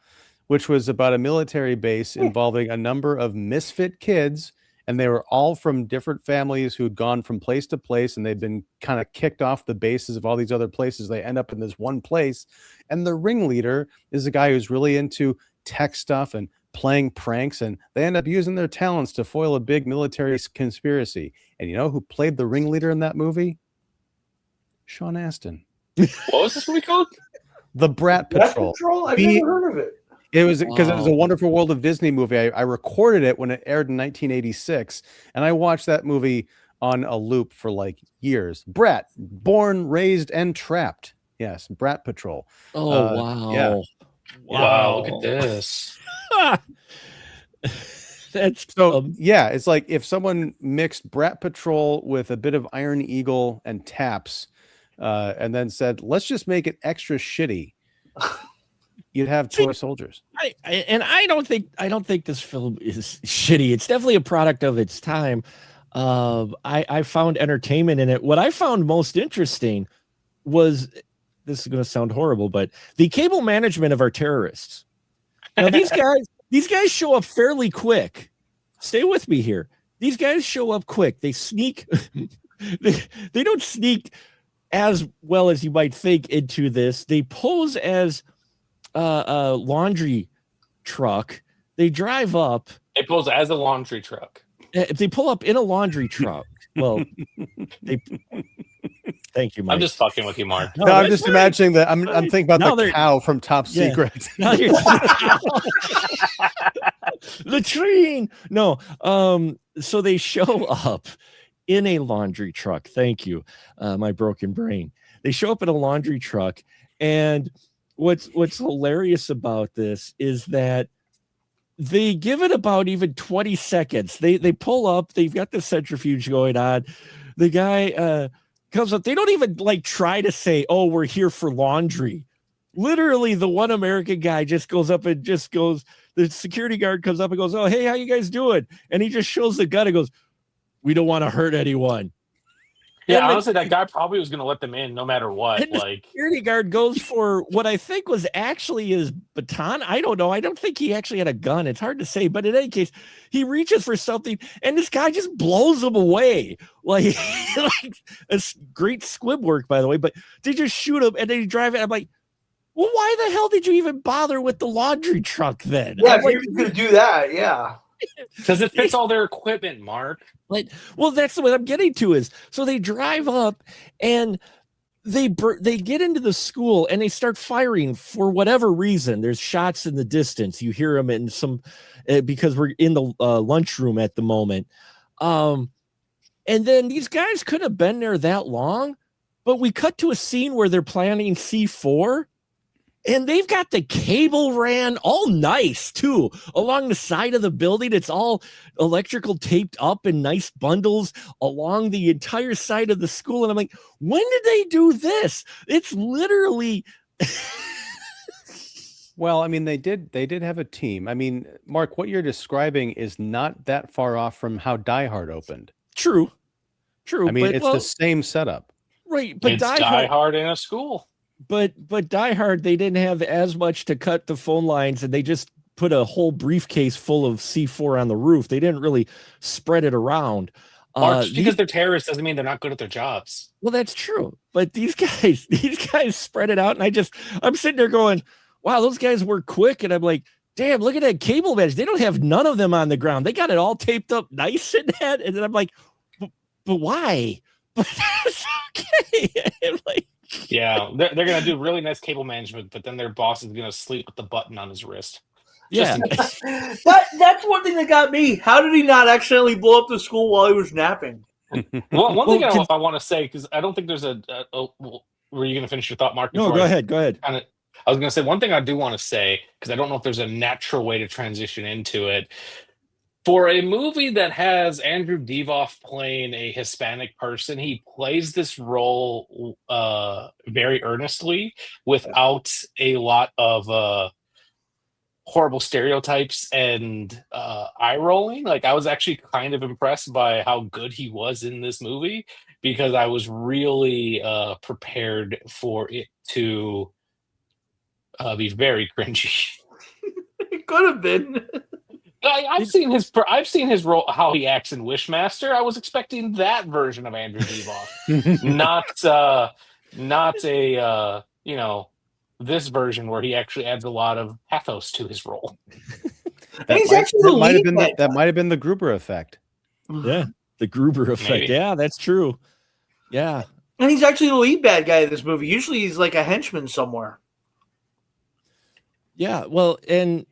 which was about a military base involving a number of misfit kids, and they were all from different families who had gone from place to place, and they'd been kind of kicked off the bases of all these other places. They end up in this one place, and the ringleader is a guy who's really into tech stuff and playing pranks, and they end up using their talents to foil a big military conspiracy. And you know who played the ringleader in that movie? Sean Astin. What was this movie called? The Brat Patrol. I've never heard of it. It was because it was a Wonderful World of Disney movie. I recorded it when it aired in 1986, and I watched that movie on a loop for like years. Brat, born, raised, and trapped. Yes, Brat Patrol. Oh, wow. Yeah. Wow, look at this. That's So yeah, it's like if someone mixed Brat Patrol with a bit of Iron Eagle and Taps, and then said, "Let's just make it extra shitty." You'd have toy soldiers. I don't think this film is shitty. It's definitely a product of its time. I found entertainment in it. What I found most interesting was, this is going to sound horrible, but the cable management of our terrorists. Now these guys show up fairly quick. Stay with me here. These guys show up quick. They sneak. they don't sneak as well as you might think into this. They pose as a laundry truck they drive up. It pulls as a laundry truck. If they pull up in a laundry truck, well, they. Thank you, Mike. I'm just fucking with you, Mark. No, I'm that's just fine. imagining that. I'm thinking about Now the they're- cow from Top Yeah. Secret. Now you're- latrine. No. So they show up in a laundry truck. Thank you, my broken brain. They show up in a laundry truck, and what's hilarious about this is that they give it about even 20 seconds. They pull up. They've got the centrifuge going on. The guy comes up. They don't even like try to say, "Oh, we're here for laundry." Literally, the one American guy just goes up and just goes. The security guard comes up and goes, "Oh, hey, how you guys doing?" And he just shows the gun and goes, "We don't want to hurt anyone." Yeah, And the- honestly, that guy probably was going to let them in no matter what. And the Like, security guard goes for what I think was actually his baton. I don't know. I don't think he actually had a gun. It's hard to say. But in any case, he reaches for something, and this guy just blows him away. Like it's great squib work, by the way. But they just shoot him, and then he drive it. I'm like, well, why the hell did you even bother with the laundry truck then? Yeah, I'm if like, you're going to do that, yeah. because it fits all their equipment, Mark. well, that's what I'm getting to is so they drive up and they get into the school and they start firing for whatever reason. There's shots in the distance. You hear them in some because we're in the lunchroom at the moment. And then these guys could have been there that long, but we cut to a scene where they're planning C4. And they've got the cable ran all nice too along the side of the building. It's all electrical taped up in nice bundles along the entire side of the school. And I'm like, when did they do this? It's literally. Well, I mean, they did have a team. I mean, Mark, what you're describing is not that far off from how Die Hard opened. True. I mean, but, it's well, the same setup. right. But It's Die Hard, in a school. but Die Hard, they didn't have as much to cut the phone lines, and they just put a whole briefcase full of C4 on the roof. They didn't really spread it around. Mark, just These- because they're terrorists doesn't mean they're not good at their jobs. Well, that's true. But these guys spread it out. And I'm sitting there going, wow, those guys were quick. And I'm like, damn, look at that cable mesh. They don't have none of them on the ground. They got it all taped up nice in that. And then I'm like, but why? But that's okay. I'm like, Yeah, they're going to do really nice cable management, but then their boss is going to sleep with the button on his wrist. yeah. That's one thing that got me. How did he not accidentally blow up the school while he was napping? Well, one thing Well, I want to say, because I don't think there's were you going to finish your thought, Mark? No, before go I ahead. Go ahead. I was going to say one thing I do want to say, because I don't know if there's a natural way to transition into it. For a movie that has Andrew Divoff playing a Hispanic person, he plays this role very earnestly without a lot of horrible stereotypes and eye rolling. Like, I was actually kind of impressed by how good he was in this movie, because I was really prepared for it to be very cringy. It could have been. I've seen his role, how he acts in Wishmaster. I was expecting that version of Andrew Divoff, not a this version where he actually adds a lot of pathos to his role. He's actually the lead guy. That might have been the Gruber effect. Yeah. The Gruber effect. Maybe. Yeah, that's true. Yeah. And he's actually the lead bad guy of this movie. Usually he's like a henchman somewhere. Yeah. Well, and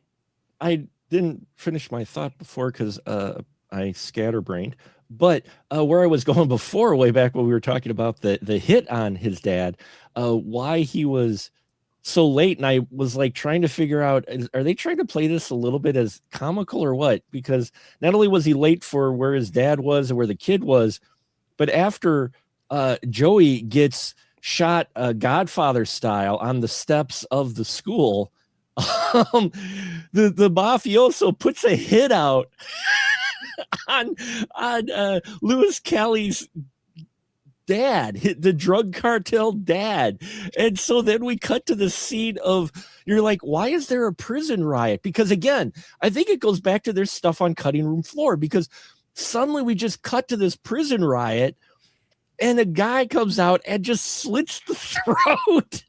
I didn't finish my thought before because I scatterbrained. But where I was going before, way back when we were talking about the hit on his dad, why he was so late, and I was like trying to figure out, are they trying to play this a little bit as comical or what? Because not only was he late for where his dad was and where the kid was, but after Joey gets shot Godfather style on the steps of the school, the mafioso puts a hit out on Louis Kelly's dad, the drug cartel dad. And so then we cut to the scene of, you're like, why is there a prison riot? Because again, I think it goes back to their stuff on cutting room floor, because suddenly we just cut to this prison riot and a guy comes out and just slits the throat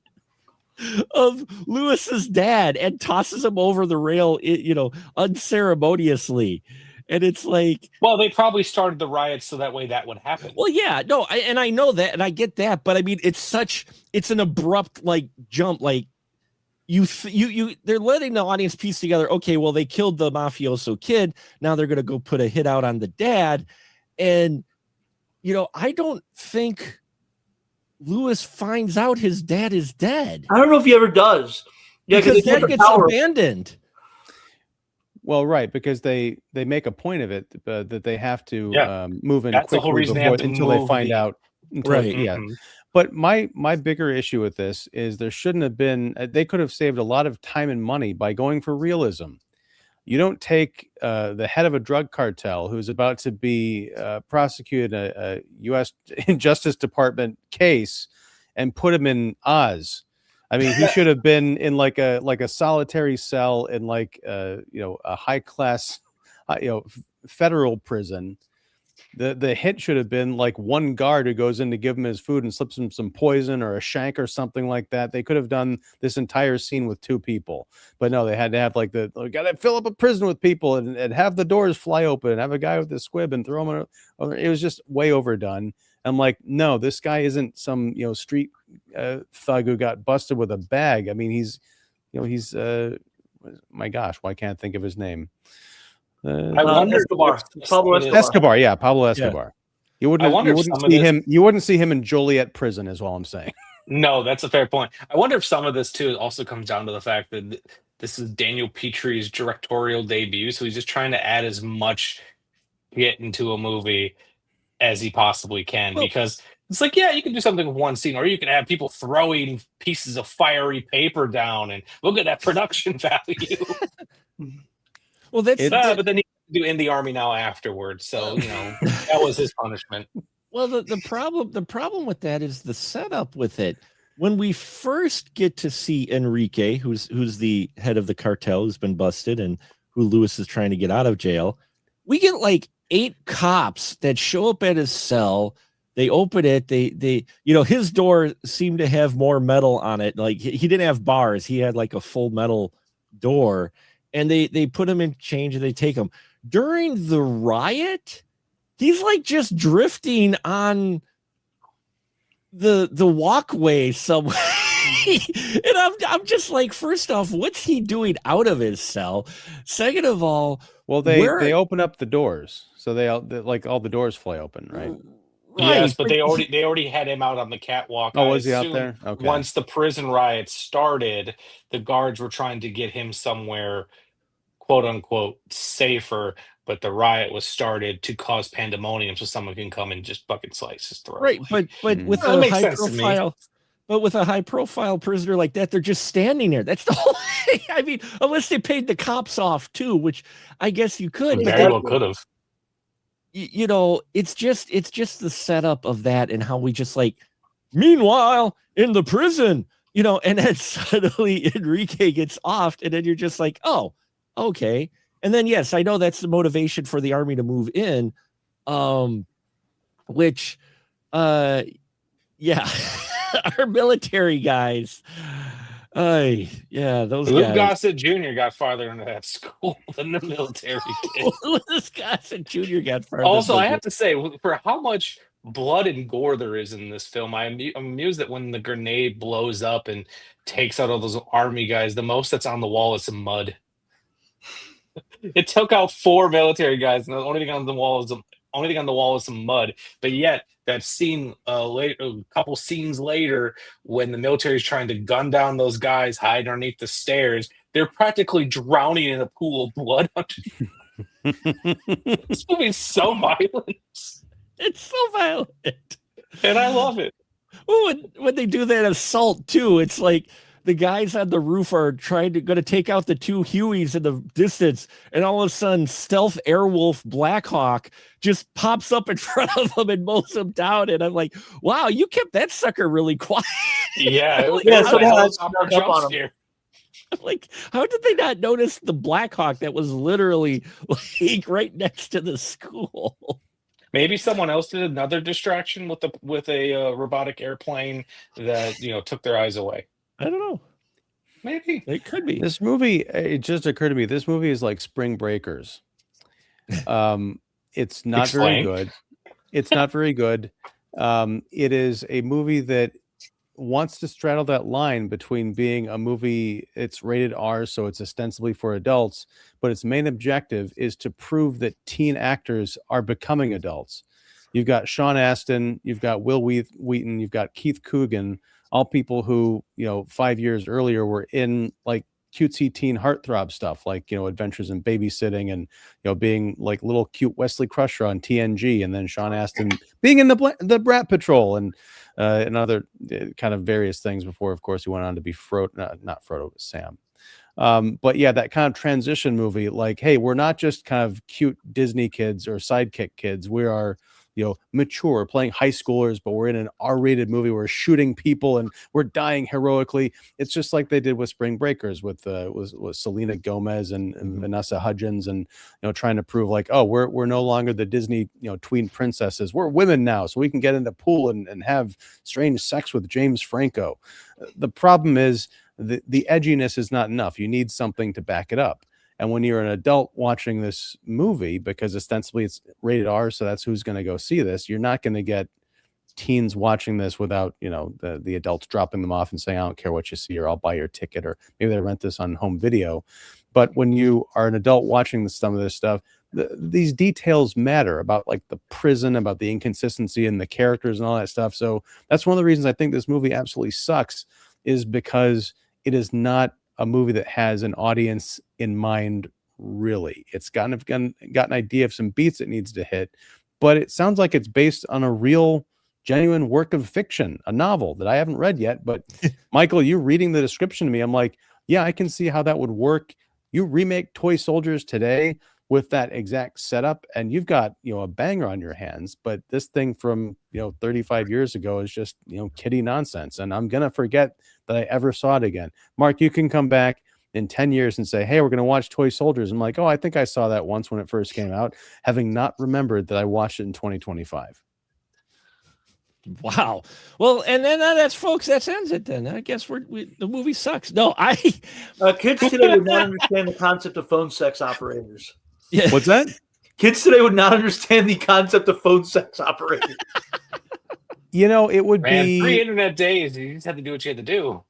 of Lewis's dad and tosses him over the rail, unceremoniously. And it's like, Well, they probably started the riots so that way that would happen. well, yeah, no, I know that, and I get that, but I mean, it's an abrupt like jump, like they're letting the audience piece together. Okay, well, they killed the mafioso kid. Now they're gonna go put a hit out on the dad, and I don't think Lewis finds out his dad is dead. I don't know if he ever does. Yeah, because that gets abandoned. Well, right, because they make a point of it that they have to move in That's the whole quickly reason they have to until they move find out. Right. Yeah. Mhm. But my bigger issue with this is there shouldn't have been. They could have saved a lot of time and money by going for realism. You don't take the head of a drug cartel who's about to be prosecuted a U.S. Justice Department case and put him in Oz. I mean, he should have been in like a solitary cell in a high class, federal prison. The hit should have been like one guard who goes in to give him his food and slips him some poison or a shank or something like that. They could have done this entire scene with 2 people, but no, they had to have got to fill up a prison with people and have the doors fly open and have a guy with a squib and throw him. It was just way overdone. I'm like, no, this guy isn't some street thug who got busted with a bag. I mean, he's my gosh, why can't I think of his name? I wonder Escobar. Pablo Escobar. Escobar, yeah, Pablo Escobar. You wouldn't see him in Joliet prison, is all I'm saying. No, that's a fair point. I wonder if some of this too also comes down to the fact that this is Daniel Petrie's directorial debut, so he's just trying to add as much shit into a movie as he possibly can, because it's like, yeah, you can do something with one scene, or you can have people throwing pieces of fiery paper down, and look at that production value. Well, but then he do in the army now afterwards, so that was his punishment. Well, the problem with that is the setup with it. When we first get to see Enrique, who's the head of the cartel, who's been busted and who Lewis is trying to get out of jail, we get like 8 cops that show up at his cell. They open it. They his door seemed to have more metal on it. Like he didn't have bars. He had like a full metal door. And they put him in change and they take him. During the riot, he's like just drifting on the walkway somewhere. And I'm just like, first off, what's he doing out of his cell? Second of all, well, they open up the doors, so they like all the doors fly open, right? Yes, but they already had him out on the catwalk. Oh, was he out there? Okay. Once the prison riots started, the guards were trying to get him somewhere, quote unquote, safer. But the riot was started to cause pandemonium, so someone can come and just fucking slice his throat. Right, but with a high profile, with a high profile prisoner like that, they're just standing there. That's the whole thing. I mean, unless they paid the cops off too, which I guess you could. Very well could have. It's just the setup of that and how we just like, meanwhile in the prison, and then suddenly Enrique gets offed, and then you're just like, oh, okay. And then yes, I know that's the motivation for the army to move in, which yeah, our military guys. Those Luke guys. Gossett Jr. got farther into that school than the military did. Luke Gossett Jr. got farther. Also, I have to say, for how much blood and gore there is in this film, I'm amused that when the grenade blows up and takes out all those army guys, the most that's on the wall is some mud. It took out 4 military guys, and the only thing on the wall is some mud. But yet, that scene a couple scenes later, when the military is trying to gun down those guys hiding underneath the stairs, they're practically drowning in a pool of blood. This movie is so violent. It's so violent, and I love it. Well, when they do that assault too, it's like the guys on the roof are going to take out the 2 Hueys in the distance, and all of a sudden, stealth Airwolf Blackhawk just pops up in front of them and mows them down. And I'm like, wow, you kept that sucker really quiet. Yeah, I'm like, how did they not notice the Blackhawk that was literally like right next to the school? Maybe someone else did another distraction with a robotic airplane that took their eyes away. I don't know. Maybe. It could be. This movie, it just occurred to me, this movie is like Spring Breakers. It's not very Explain. good. It's not very good. It is a movie that wants to straddle that line between being a movie, it's rated R, so it's ostensibly for adults, but its main objective is to prove that teen actors are becoming adults. You've got Sean Astin, you've got Will Wheaton, you've got Keith Coogan, all people who, 5 years earlier were in like cutesy teen heartthrob stuff, like, Adventures in Babysitting and, being like little cute Wesley Crusher on TNG, and then Sean Astin being in the Brat Patrol and other kind of various things before, of course, he went on to be not Frodo, but Sam. But yeah, that kind of transition movie, like, hey, we're not just kind of cute Disney kids or sidekick kids. We are, mature, playing high schoolers, but we're in an R-rated movie. We're shooting people and we're dying heroically. It's just like they did with Spring Breakers with Selena Gomez and Vanessa Hudgens, and trying to prove like, oh, we're no longer the Disney tween princesses. We're women now, so we can get in the pool and have strange sex with James Franco. The problem is the edginess is not enough. You need something to back it up. And when you're an adult watching this movie, because ostensibly it's rated R, so that's who's going to go see this, you're not going to get teens watching this without, the adults dropping them off and saying, I don't care what you see, or I'll buy your ticket, or maybe they rent this on home video. But when you are an adult watching some of this stuff, these details matter about like the prison, about the inconsistency in the characters and all that stuff. So that's one of the reasons I think this movie absolutely sucks, is because it is not a movie that has an audience in mind, really. It's got an idea of some beats it needs to hit, but it sounds like it's based on a real, genuine work of fiction, a novel that I haven't read yet. But Michael, you reading the description to me, I'm like, yeah, I can see how that would work. You remake Toy Soldiers today with that exact setup, and you've got, a banger on your hands. But this thing from, 35 years ago is just, kiddie nonsense. And I'm going to forget that I ever saw it again. Mark, you can come back in 10 years and say, hey, we're going to watch Toy Soldiers. I'm like, oh, I think I saw that once when it first came out, having not remembered that I watched it in 2025. Wow. Well, and then that's folks, that ends it then. I guess the movie sucks. No, kids today would not understand the concept of phone sex operators. Yeah. What's that? Kids today would not understand the concept of phone sex operators. It would Man, be pre-internet days. You just had to do what you had to do.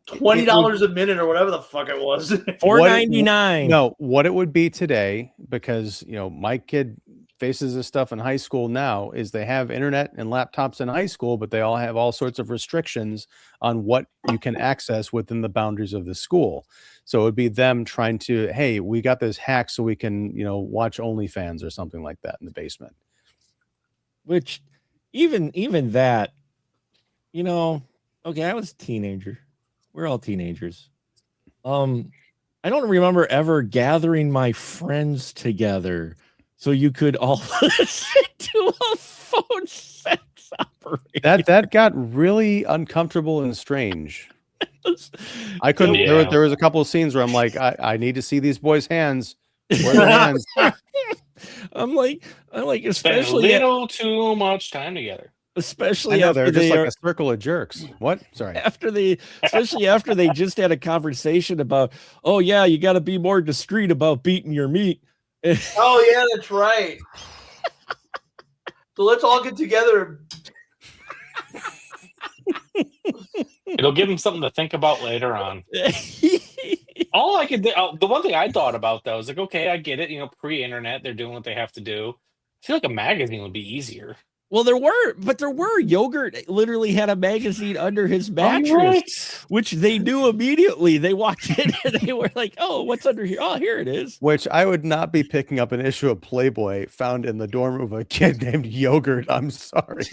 $20 a minute or whatever the fuck it was. $4.99. No, what it would be today, because my kid faces this stuff in high school now, is they have internet and laptops in high school, but they all have all sorts of restrictions on what you can access within the boundaries of the school. So it would be them trying to, hey, we got this hack so we can, watch OnlyFans or something like that in the basement. Which even that, okay, I was a teenager. We're all teenagers. I don't remember ever gathering my friends together so you could all listen to a phone sex operator. That got really uncomfortable and strange. I couldn't. Yeah. There was a couple of scenes where I'm like, I need to see these boys' hands. Where are their hands? I'm like, Spend a especially little too much time together. especially I know, after they're just they like are, a circle of jerks. What? Sorry. especially after they just had a conversation about, oh yeah, you got to be more discreet about beating your meat. Oh yeah, that's right. So let's all get together. It'll give them something to think about later on. All I could do, the one thing I thought about though is like, okay, I get it. Pre-internet, they're doing what they have to do. I feel like a magazine would be easier. Well, there were. Yogurt literally had a magazine under his mattress, Right. which they knew immediately. They walked in and they were like, "Oh, what's under here? Oh, here it is." Which I would not be picking up an issue of Playboy found in the dorm of a kid named Yogurt. I'm sorry.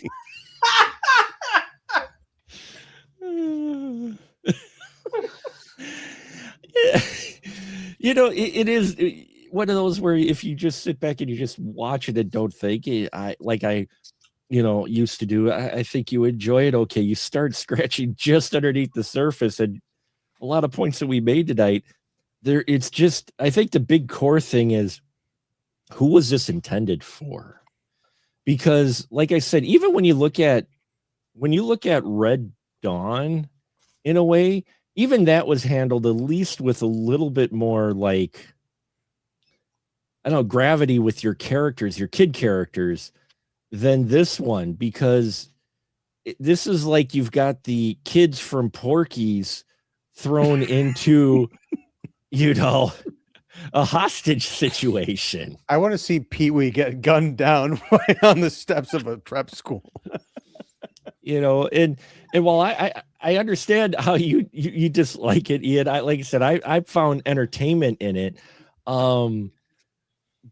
It is one of those where if you just sit back and you just watch it and don't think, I used to do, I think you enjoy it. Okay, you start scratching just underneath the surface, and a lot of points that we made tonight there. It's just, I think the big core thing is, who was this intended for? Because like I said, even when you look at Red Dawn, in a way, even that was handled at least with a little bit more like, I don't know, gravity with your characters, your kid characters, than this one, because this is like you've got the kids from Porky's thrown into, you know, a hostage situation. I want to see Pee Wee get gunned down right on the steps of a prep school. You know, and while I understand how you dislike it, Ian, like I said, I found entertainment in it.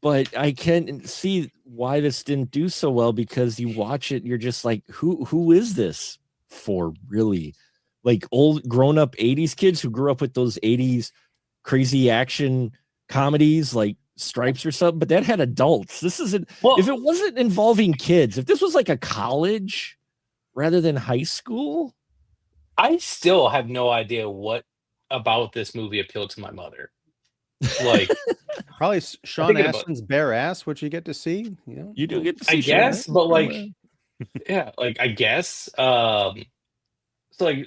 But I can see why this didn't do so well, because you watch it, you're just like, who is this for, really? Like old grown up 80s kids who grew up with those 80s crazy action comedies like Stripes or something, but that had adults. This isn't, if it wasn't involving kids, if this was like a college rather than high school. I still have no idea what about this movie appealed to my mother. Like, probably Sean Astin's bare ass, which you get to see. You know, you do get to see. I guess, but like, yeah, like I guess. So like,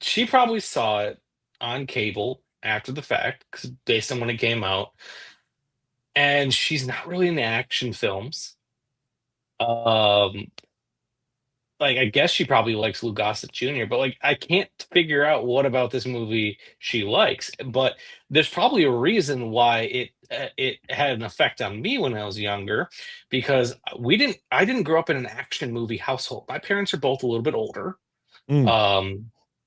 she probably saw it on cable after the fact, because based on when it came out, and she's not really into action films. Like, I guess she probably likes Lou Gossett Jr., but like, I can't figure out what about this movie she likes. But there's probably a reason why it had an effect on me when I was younger, because I didn't grow up in an action movie household. My parents are both a little bit older.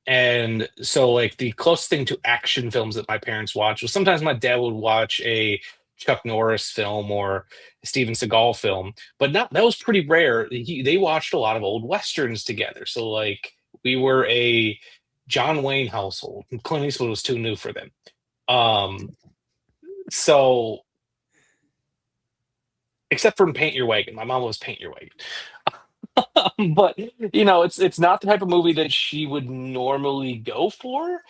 And so like the closest thing to action films that my parents watched was sometimes my dad would watch a Chuck Norris film or a Steven Seagal film, but that was pretty rare. They watched a lot of old westerns together. So like we were a John Wayne household, and Clint Eastwood was too new for them. So except for in Paint Your Wagon, my mom was Paint Your Wagon. But you know, it's not the type of movie that she would normally go for.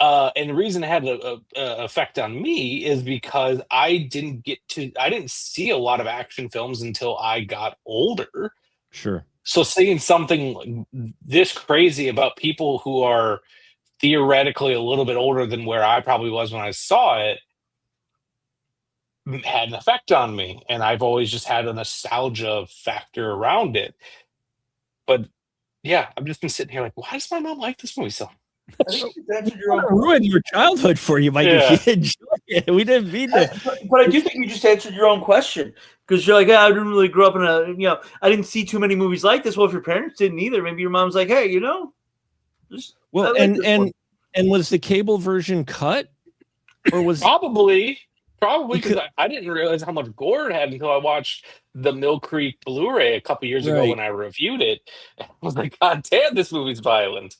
And the reason it had an effect on me is because I didn't see a lot of action films until I got older. Sure. So seeing something like this crazy about people who are theoretically a little bit older than where I probably was when I saw it had an effect on me. And I've always just had a nostalgia factor around it. But yeah, I've just been sitting here like, why does my mom like this movie so much? Ruined your childhood for you, Mike. If you enjoy it. We didn't mean to. But I do think you just answered your own question, because you're like, I didn't really grow up in I didn't see too many movies like this. Well, if your parents didn't either, maybe your mom's like, hey, and was the cable version cut, or was probably because I didn't realize how much gore it had until I watched the Mill Creek Blu-ray a couple years ago when I reviewed it. I was like, God damn, this movie's violent.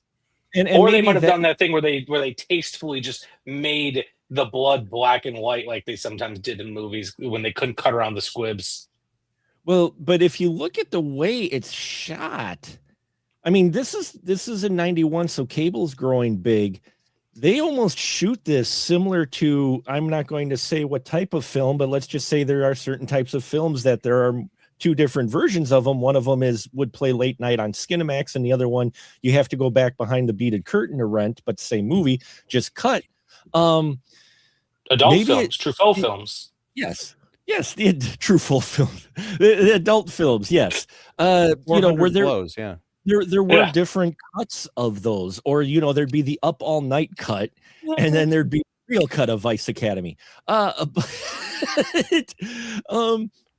Or they might have done that thing where they tastefully just made the blood black and white, like they sometimes did in movies when they couldn't cut around the squibs. Well, but if you look at the way it's shot, I mean, this is in 91, so cable's growing big. They almost shoot this similar to, I'm not going to say what type of film, but let's just say there are certain types of films that there are two different versions of them. One of them would play late night on Skinamax, and the other one you have to go back behind the beaded curtain to rent, but same movie, just cut. Adult films, Truffaut films. Yes, the Truffaut films, the adult films. Yes, where there blows, yeah. There were different cuts of those, or there'd be the Up All Night cut, and then there'd be a real cut of Vice Academy.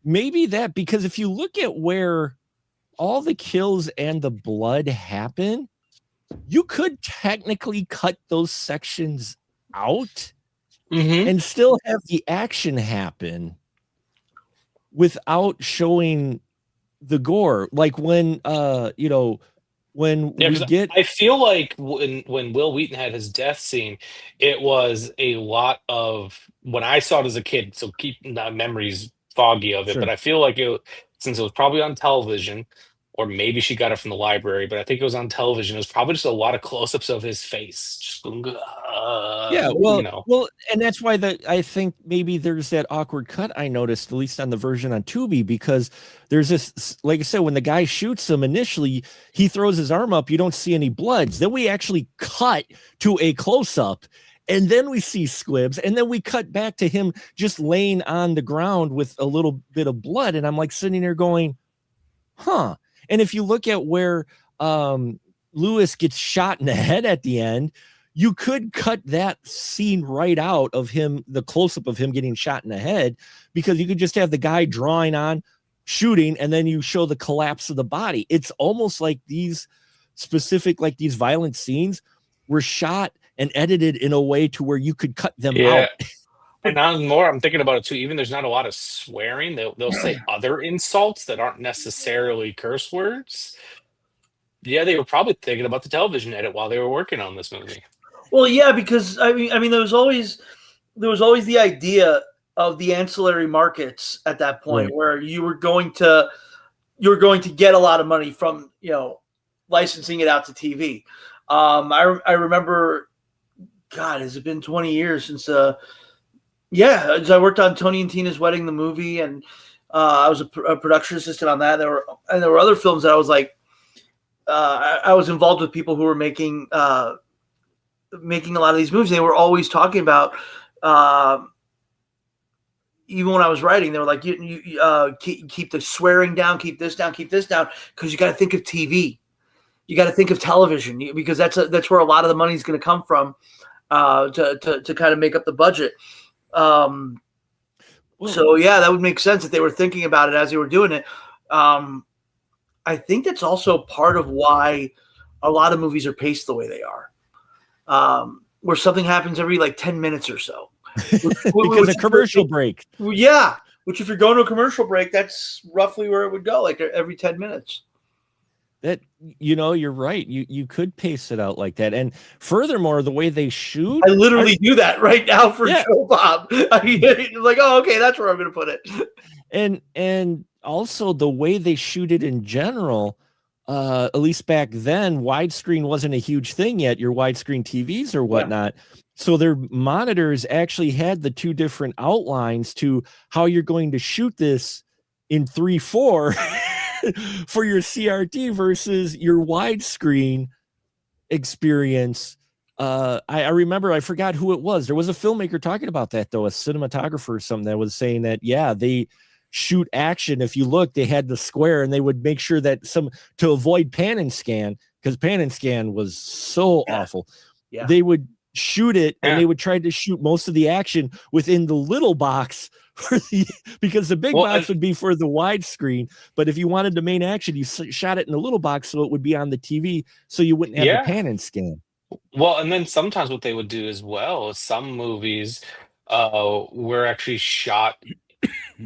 Maybe that, because if you look at where all the kills and the blood happen, you could technically cut those sections out and still have the action happen without showing the gore. Like when we get, I feel like when Will Wheaton had his death scene, it was a lot of, when I saw it as a kid, so keep memories foggy of it, but I feel like since it was probably on television, or maybe she got it from the library, but I think it was on television, it was probably just a lot of close-ups of his face, just Yeah, you know. well, and that's why I think maybe there's that awkward cut I noticed, at least on the version on Tubi, because there's this, like I said, when the guy shoots him initially, he throws his arm up, you don't see any bloods. Then we actually cut to a close-up, and then we see squibs, and then we cut back to him just laying on the ground with a little bit of blood, and I'm like sitting there going, huh. And if you look at where Lewis gets shot in the head at the end, you could cut that scene right out of him, the close-up of him getting shot in the head, because you could just have the guy drawing on, shooting, and then you show the collapse of the body. It's almost like these specific, like these violent scenes were shot and edited in a way to where you could cut them out. And now more, I'm thinking about it too. Even there's not a lot of swearing. They'll say other insults that aren't necessarily curse words. Yeah, they were probably thinking about the television edit while they were working on this movie. Well, yeah, because I mean, there was always the idea of the ancillary markets at that point, where you were going to get a lot of money from, you know, licensing it out to TV. I remember, God, has it been 20 years since? As I worked on Tony and Tina's Wedding, the movie, and I was a production assistant on that. There were other films that I was like, I was involved with people who were making a lot of these movies. They were always talking about, even when I was writing, they were like, you keep the swearing down, keep this down, because you got to think of TV. You got to think of television, because that's where a lot of the money is going to come from, to kind of make up the budget. So yeah, that would make sense if they were thinking about it as they were doing it. I think that's also part of why a lot of movies are paced the way they are. Where something happens every like 10 minutes or so. Because a commercial break. Yeah. Which if you're going to a commercial break, that's roughly where it would go, like every 10 minutes. That, you know, you're right. You could pace it out like that. And furthermore, the way they shoot. I literally do that right now for Joe Bob. I mean, like, oh, okay, that's where I'm going to put it. And also the way they shoot it in general, at least back then, widescreen wasn't a huge thing yet, your widescreen TVs or whatnot. Yeah. So their monitors actually had the two different outlines to how you're going to shoot this in 3:4 for your CRT versus your widescreen experience. I remember, I forgot who it was. There was a filmmaker talking about that, though, a cinematographer or something, that was saying that, yeah, they shoot action. If you look, they had the square, and they would make sure that to avoid pan and scan, because pan and scan was so awful. Yeah. They would shoot it, and they would try to shoot most of the action within the little box because the big box would be for the widescreen. But if you wanted the main action, you shot it in the little box, so it would be on the TV, so you wouldn't have the pan and scan. Well, and then sometimes what they would do as well, some movies were actually shot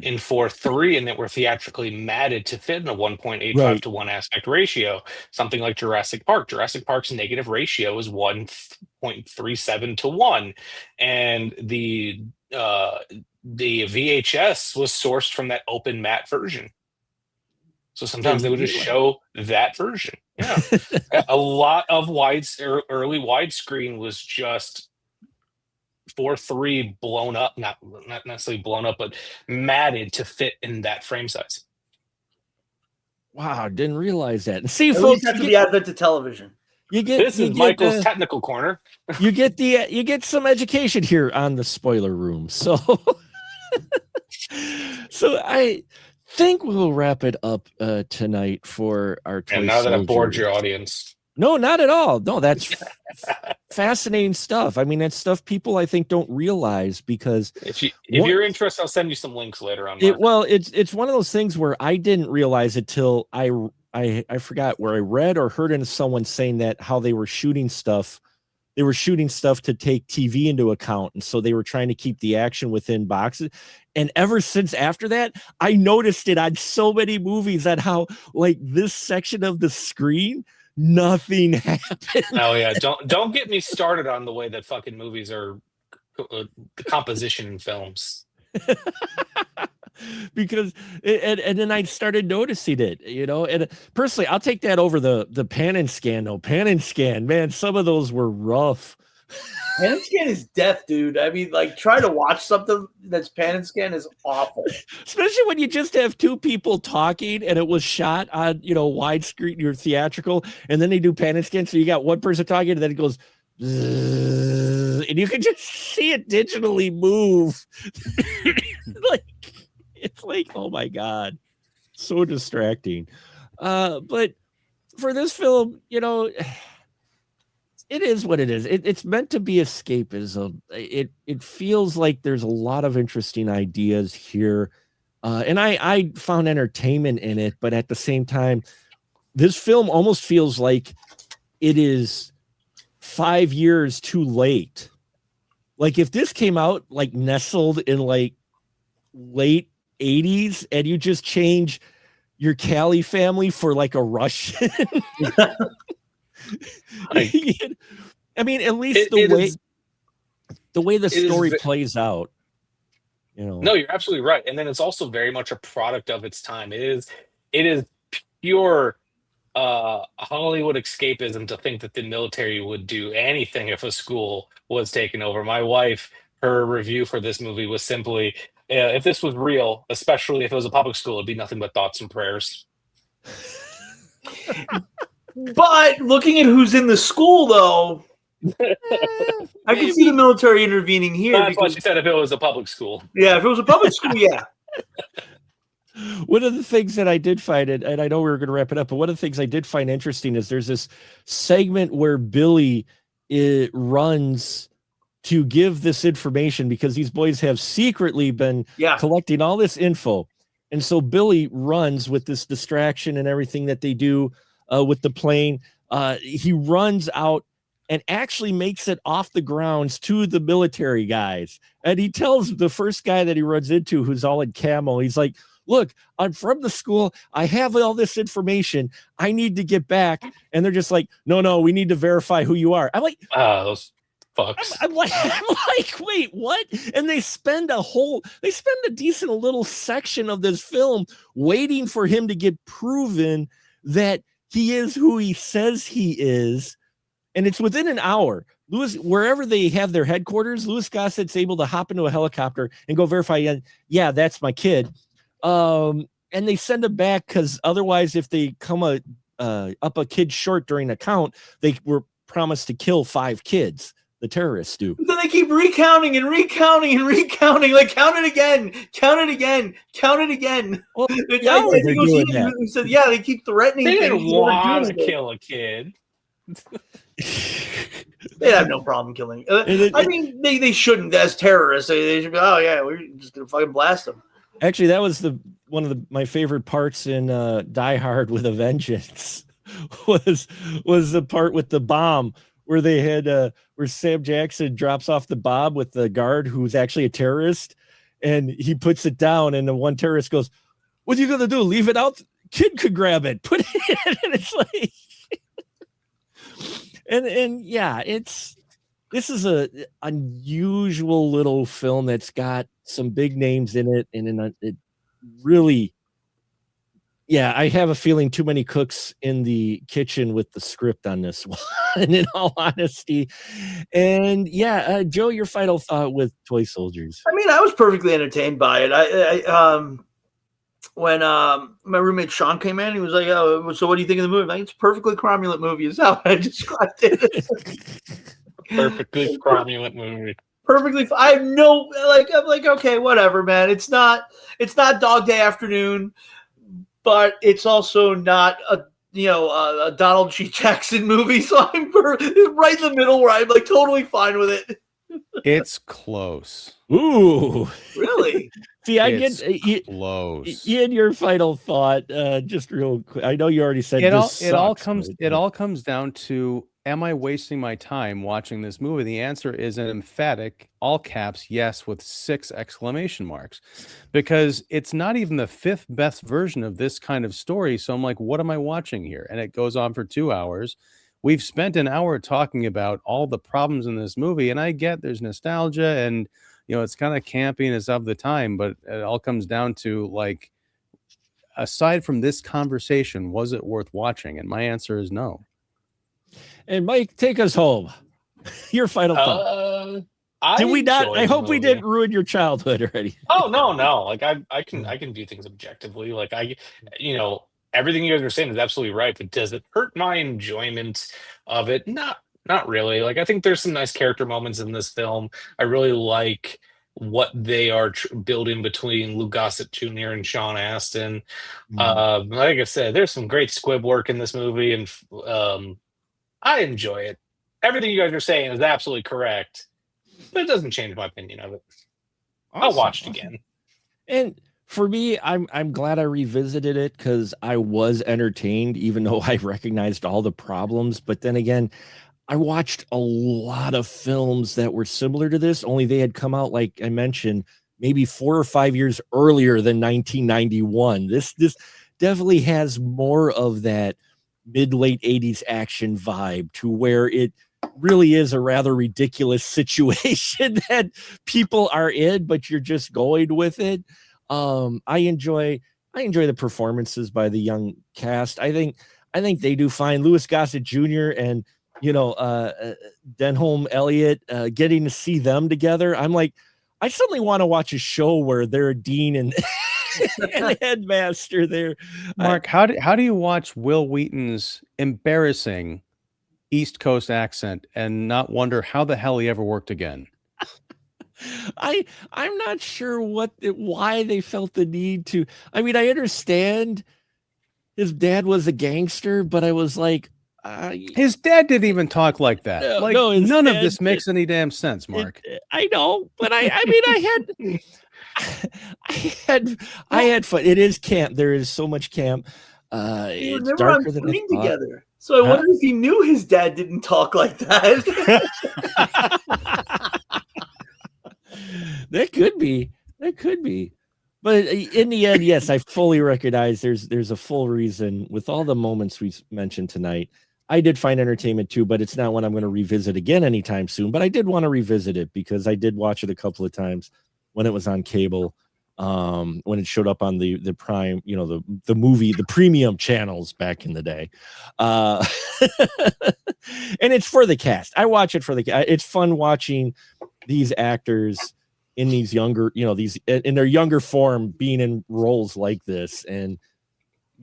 in 4:3 and that were theatrically matted to fit in a 1.85 to 1 aspect ratio. Something like Jurassic Park. Jurassic Park's negative ratio is 1.37 to 1, and the VHS was sourced from that open matte version. So sometimes they would just show that version. Yeah, a lot of early widescreen was just 4:3 blown up, not necessarily blown up, but matted to fit in that frame size. Wow, didn't realize that. And see, at folks, after the advent of television, this is Michael's technical corner. you get some education here on the spoiler room. So, so I think we'll wrap it up tonight for our toy. And now that I've bored your audience. No, not at all. No, that's fascinating stuff. I mean, that's stuff people, I think, don't realize, because if you're interested, I'll send you some links later on. It's one of those things where I didn't realize it till I forgot where I read or heard in someone saying that how they were shooting stuff. They were shooting stuff to take TV into account, and so they were trying to keep the action within boxes. And ever since after that, I noticed it on so many movies that how, like, this section of the screen, nothing happened. Oh yeah, don't get me started on the way that fucking movies are, the composition in films. Because and then I started noticing it, you know. And personally, I'll take that over the pan and scan. No, pan and scan, man, some of those were rough. Pan and scan is death, dude. I mean, like, try to watch something that's pan and scan is awful. Especially when you just have two people talking and it was shot on, widescreen, your theatrical, and then they do pan and scan. So you got one person talking and then it goes, and you can just see it digitally move. It's like, oh my God, so distracting. But for this film, it is what it is. It's meant to be escapism. It feels like there's a lot of interesting ideas here. And I found entertainment in it, but at the same time, this film almost feels like it is 5 years too late. Like if this came out like nestled in like late 80s and you just change your Cali family for like a Russian. I mean, at least the way the story plays out, No, you're absolutely right. And then it's also very much a product of its time. It is pure Hollywood escapism to think that the military would do anything if a school was taken over. My wife, her review for this movie was simply, if this was real, especially if it was a public school, it'd be nothing but thoughts and prayers. But looking at who's in the school, though, I can see the military intervening here. That's what she said. If it was a public school, yeah, if it was a public school, yeah. One of the things that I did find, and I know we were going to wrap it up, but one of the things I did find interesting is there's this segment where Billy runs to give this information because these boys have secretly been collecting all this info. And so Billy runs with this distraction and everything that they do with the plane. He runs out and actually makes it off the grounds to the military guys. And he tells the first guy that he runs into, who's all in camo, he's like, look, I'm from the school. I have all this information. I need to get back. And they're just like, no, we need to verify who you are. I'm like, those fucks. I'm like, wait, what? And they spend a decent little section of this film waiting for him to get proven that he is who he says he is. And it's within an hour. Wherever they have their headquarters, Louis Gossett's able to hop into a helicopter and go verify, yeah, that's my kid. And they send him back because otherwise, if they come up a kid short during a count, they were promised to kill 5 kids. The terrorists do. But then they keep recounting and recounting and recounting. Like, count it again, count it again, count it again. Well, they keep threatening. They didn't want to kill a kid. They have no problem killing. I mean, they shouldn't as terrorists. They should be. Oh yeah, we're just gonna fucking blast them. Actually, that was one of my favorite parts in Die Hard with a Vengeance. Was the part with the bomb where they had where Sam Jackson drops off the bomb with the guard who's actually a terrorist, and he puts it down, and the one terrorist goes, "What are you gonna do? Leave it out? Kid could grab it. Put it in." And it's like. And yeah, this is a unusual little film that's got some big names in it, and it really, I have a feeling too many cooks in the kitchen with the script on this one, in all honesty. And Joe, your final thought with Toy Soldiers? I mean, I was perfectly entertained by it. When my roommate Sean came in, he was like, "Oh, so what do you think of the movie?" I'm like, it's a perfectly cromulent movie, is how I described it. Perfectly cromulent movie. Perfectly. I have no I'm like, okay, whatever, man. It's not Dog Day Afternoon, but it's also not a Donald G. Jackson movie. So I'm right in the middle where I'm like totally fine with it. It's close. Ooh, really? See, I It's get close. Ian, your final thought, just real quick. I know you already said it all comes down to, am I wasting my time watching this movie? The answer is an emphatic, all caps, yes, with 6 exclamation marks, because it's not even the 5th best version of this kind of story. So I'm like, what am I watching here? And it goes on for 2 hours. We've spent an hour talking about all the problems in this movie, and I get there's nostalgia and it's kind of campy and it's of the time, but it all comes down to, like, aside from this conversation, was it worth watching? And my answer is no. And Mike, take us home. Your final thought. Did we not? enjoyed I the hope we movie. didn't ruin your childhood already. Oh no. Like I can view things objectively. Like everything you guys are saying is absolutely right. But does it hurt my enjoyment of it? Not really. Like I think there's some nice character moments in this film. I really like what they are building between Lou Gossett Jr. and Sean Astin. Like I said, there's some great squib work in this movie, and I enjoy it. Everything you guys are saying is absolutely correct, but it doesn't change my opinion of it. I'll watch it again. And for me, I'm glad I revisited it because I was entertained, even though I recognized all the problems. But then again, I watched a lot of films that were similar to this, only they had come out, like I mentioned, maybe 4 or 5 years earlier than 1991. This definitely has more of that mid-late 80s action vibe to where it really is a rather ridiculous situation that people are in, but you're just going with it. I enjoy the performances by the young cast. I think they do fine. Louis Gossett Jr. and Denholm Elliott, getting to see them together. I'm like, I suddenly want to watch a show where they're a dean and and headmaster there. Mark, how do you watch Will Wheaton's embarrassing East Coast accent and not wonder how the hell he ever worked again? I'm not sure why they felt the need to. I mean, I understand his dad was a gangster, but I was like, his dad didn't even talk like that. None of this makes any damn sense, Mark. I know, but I had fun. It is camp. There is so much camp. It's darker than I thought. Together. So I wonder if he knew his dad didn't talk like that. That could be. But in the end, yes, I fully recognize there's a full reason with all the moments we mentioned tonight. I did find entertainment too, but it's not one I'm going to revisit again anytime soon. But I did want to revisit it because I did watch it a couple of times when it was on cable, when it showed up on the Prime, the movie, the premium channels back in the day. And it's for the cast. I watch it for the cast. It's fun watching these actors in these younger, these in their younger form being in roles like this. And,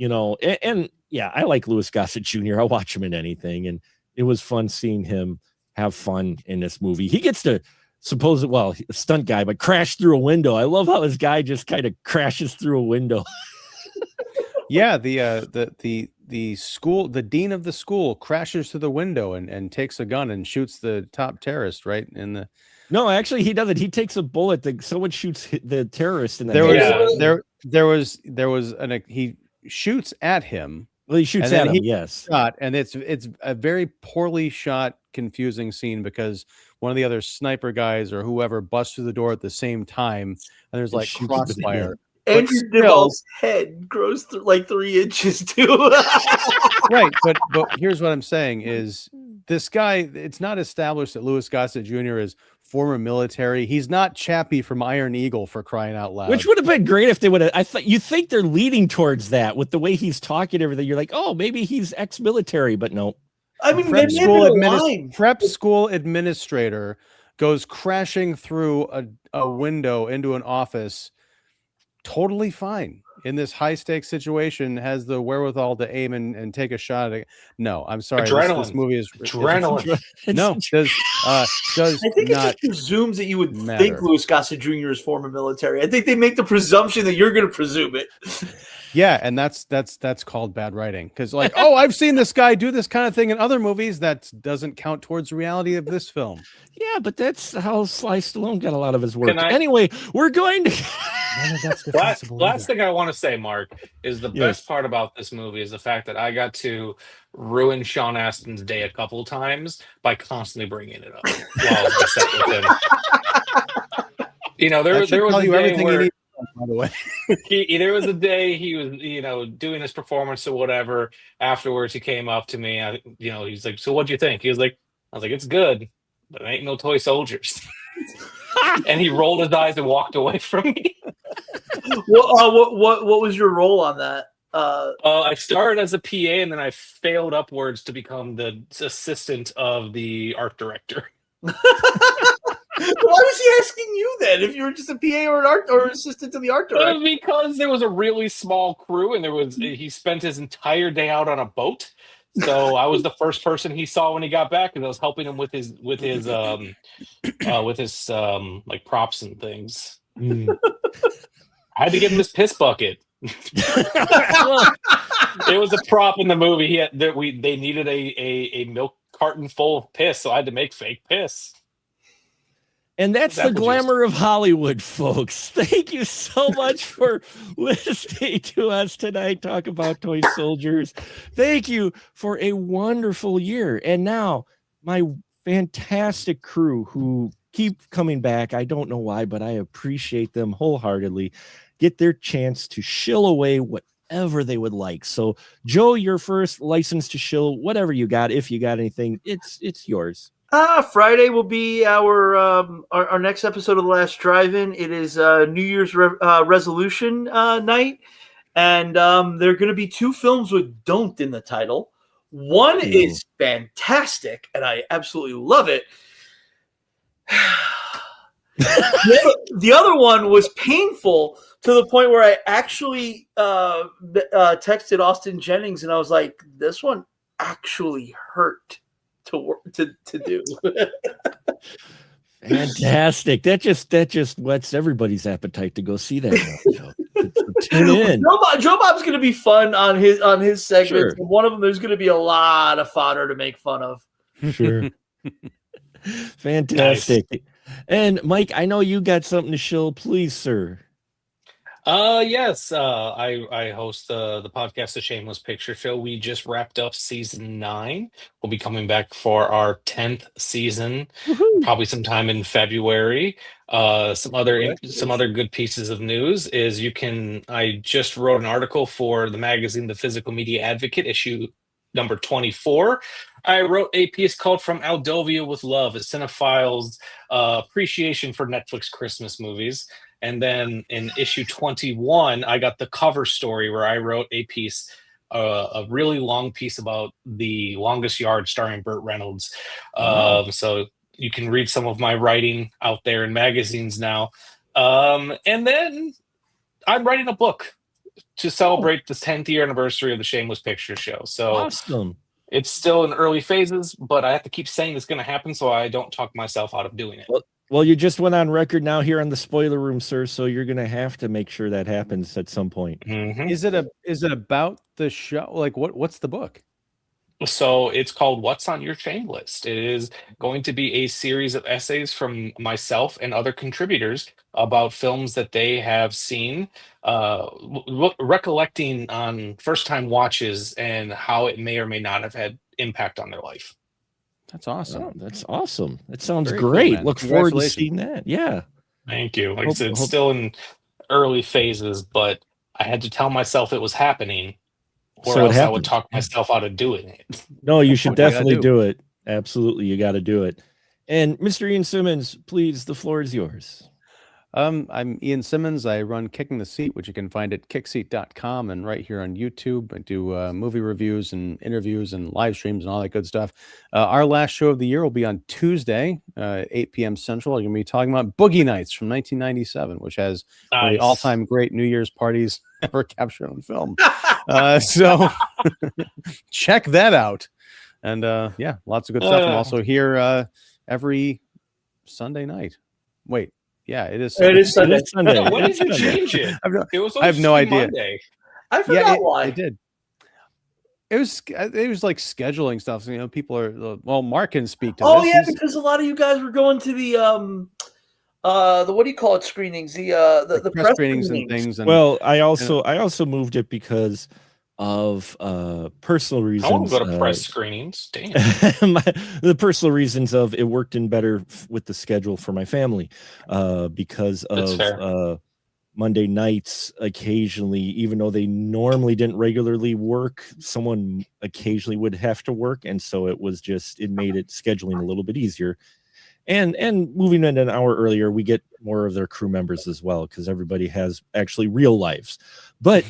and yeah, I like Louis Gossett Jr. I'll watch him in anything. And it was fun seeing him have fun in this movie. He gets to a stunt guy, but crash through a window. I love how this guy just kind of crashes through a window. Yeah. The school, the dean of the school crashes through the window and takes a gun and shoots the top terrorist right in the. No, actually, he doesn't. He takes a bullet. Someone shoots the terrorist in the head. He shoots at him. Well, he shoots at him. Yes, shot, and it's a very poorly shot, confusing scene because one of the other sniper guys or whoever busts through the door at the same time, and there's like crossfire. Andrew Duvall's head grows like 3 inches too. Right, but here's what I'm saying is this guy. It's not established that Louis Gossett Jr. is former military. He's not Chappie from Iron Eagle, for crying out loud. Which would have been great if they would have. I thought you think they're leading towards that with the way he's talking and everything. You're like, oh, maybe he's ex-military, but no. I mean, prep school administrator goes crashing through a window into an office. Totally fine in this high stakes situation, has the wherewithal to aim and take a shot at it. No, I'm sorry. This movie is adrenaline. Does I think not it just presumes that you would matter. think Louis Gossett Jr. is former military. I think they make the presumption that you're going to presume it. Yeah, and that's called bad writing because I've seen this guy do this kind of thing in other movies. That doesn't count towards the reality of this film. Yeah, but that's how Sly Stallone got a lot of his work. Anyway, we're going to. Last thing I want to say, Mark, is the best part about this movie is the fact that I got to ruin Sean Astin's day a couple times by constantly bringing it up while I sat with him. There was a day where, by the way, there was a day he was, doing his performance or whatever. Afterwards, he came up to me. He's like, "So what'd you think?" He was like, "I was like, it's good, but it ain't no toy soldiers." And he rolled his eyes and walked away from me. What was your role on that? I started as a PA, and then I failed upwards to become the assistant of the art director. Why was he asking you then? If you were just a PA or an art or assistant to the art director? Because there was a really small crew, and he spent his entire day out on a boat. So I was the first person he saw when he got back, and I was helping him with his like props and things. Mm. I had to give him his piss bucket. It was a prop in the movie. They needed a milk carton full of piss, so I had to make fake piss. And that's the glamour of Hollywood, folks. Thank you so much for listening to us tonight talk about toy soldiers. Thank you for a wonderful year. And now my fantastic crew who keep coming back. I don't know why, but I appreciate them wholeheartedly. Get their chance to shill away whatever they would like. So Joe, your first license to shill whatever you got. If you got anything, it's yours. Friday will be our next episode of The Last Drive-In. It is New Year's resolution night, and there are going to be 2 films with "don't" in the title. One is fantastic, and I absolutely love it. The other one was painful to the point where I actually texted Austin Jennings, and I was like, "This one actually hurt to do." Fantastic. That just whets everybody's appetite to go see that. Tune in. Joe Bob's going to be fun on his segments. Sure. One of them, there's going to be a lot of fodder to make fun of. Sure. Fantastic. Nice. And Mike, I know you got something to shill. Please, sir. Yes. I host the podcast, The Shameless Picture Show. We just wrapped up season 9. We'll be coming back for our 10th season, probably sometime in February. Some other good pieces of news is I just wrote an article for the magazine, The Physical Media Advocate, issue number 24. I wrote a piece called From Aldovia with Love, a cinephile's appreciation for Netflix Christmas movies. And then in issue 21, I got the cover story where I wrote a piece, a really long piece about The Longest Yard starring Burt Reynolds. So you can read some of my writing out there in magazines now. And then I'm writing a book to celebrate the 10th year anniversary of the Shameless Picture Show. So awesome. It's still in early phases, but I have to keep saying it's going to happen so I don't talk myself out of doing it. Well, you just went on record now here on the Spoiler Room, sir, so you're going to have to make sure that happens at some point. Mm-hmm. Is it about the show? Like what's the book? So it's called What's on Your Shame List. It is going to be a series of essays from myself and other contributors about films that they have seen, recollecting on first-time watches and how it may or may not have had impact on their life. That's awesome. Oh, that's awesome. That sounds Very great. cool, Look forward to seeing that. Yeah. Thank you. Like I said, it's still in early phases, but I had to tell myself it was happening, or else I would talk myself out of doing it. No, you should definitely do it. Absolutely. You got to do it. And Mr. Ian Simmons, please, the floor is yours. I'm Ian Simmons. I run Kicking the Seat, which you can find at kickseat.com and right here on YouTube. I do movie reviews and interviews and live streams and all that good stuff. Our last show of the year will be on Tuesday, 8 p.m. Central. We're going to be talking about Boogie Nights from 1997, which has one of the all-time great New Year's parties ever captured on film. So check that out. And yeah, lots of good stuff. I'm also here every Sunday night. Wait. Yeah, it is. It is Sunday. No, when did you change it? I have no idea. Monday. I forgot why. I did. It was like scheduling stuff. So, people are Mark can speak to. Oh yeah, because a lot of you guys were going to the what do you call it, screenings? The press screenings and things. And, well, I also moved it because of personal reasons. I want to go to press screenings. Damn. The personal reasons of it worked in better with the schedule for my family because of Monday nights occasionally, even though they normally didn't regularly work, someone occasionally would have to work. And so it made it scheduling a little bit easier. And moving in an hour earlier, we get more of their crew members as well, because everybody has actually real lives. But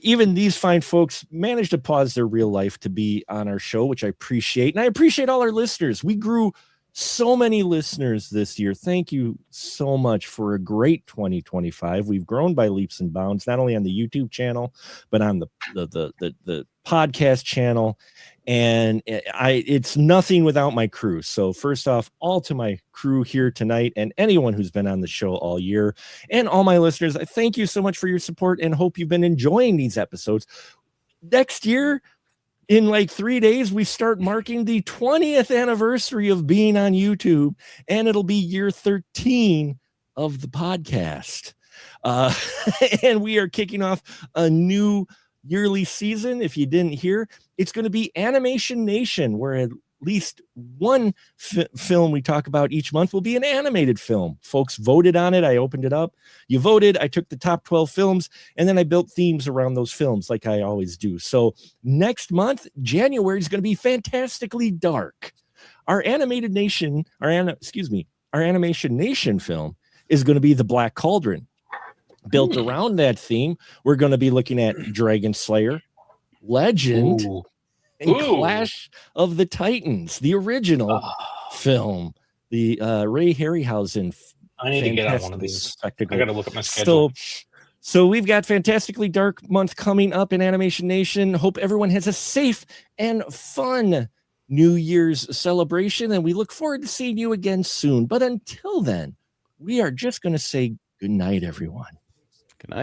even these fine folks managed to pause their real life to be on our show, which I appreciate. And I appreciate all our listeners. We grew so many listeners this year. Thank you so much for a great 2025. We've grown by leaps and bounds, not only on the YouTube channel, but on the podcast channel. And it's nothing without my crew. So first off, all to my crew here tonight and anyone who's been on the show all year and all my listeners, I thank you so much for your support and hope you've been enjoying these episodes. Next year, in like 3 days, we start marking the 20th anniversary of being on YouTube, and it'll be year 13 of the podcast. And we are kicking off a new yearly season. If you didn't hear, it's going to be Animation Nation, where at least one film we talk about each month will be an animated film. Folks voted on it. I opened it up. You voted. I took the top 12 films, and then I built themes around those films like I always do. So next month, January, is going to be Fantastically Dark. Our Animation Nation film is going to be The Black Cauldron. Built around that theme, we're going to be looking at Dragon Slayer, Legend, and Clash of the Titans, the original film, the Ray Harryhausen. I need to get on one of these. Spectacle. I got to look at my schedule. So we've got Fantastically Dark month coming up in Animation Nation. Hope everyone has a safe and fun New Year's celebration, and we look forward to seeing you again soon. But until then, we are just going to say good night, everyone.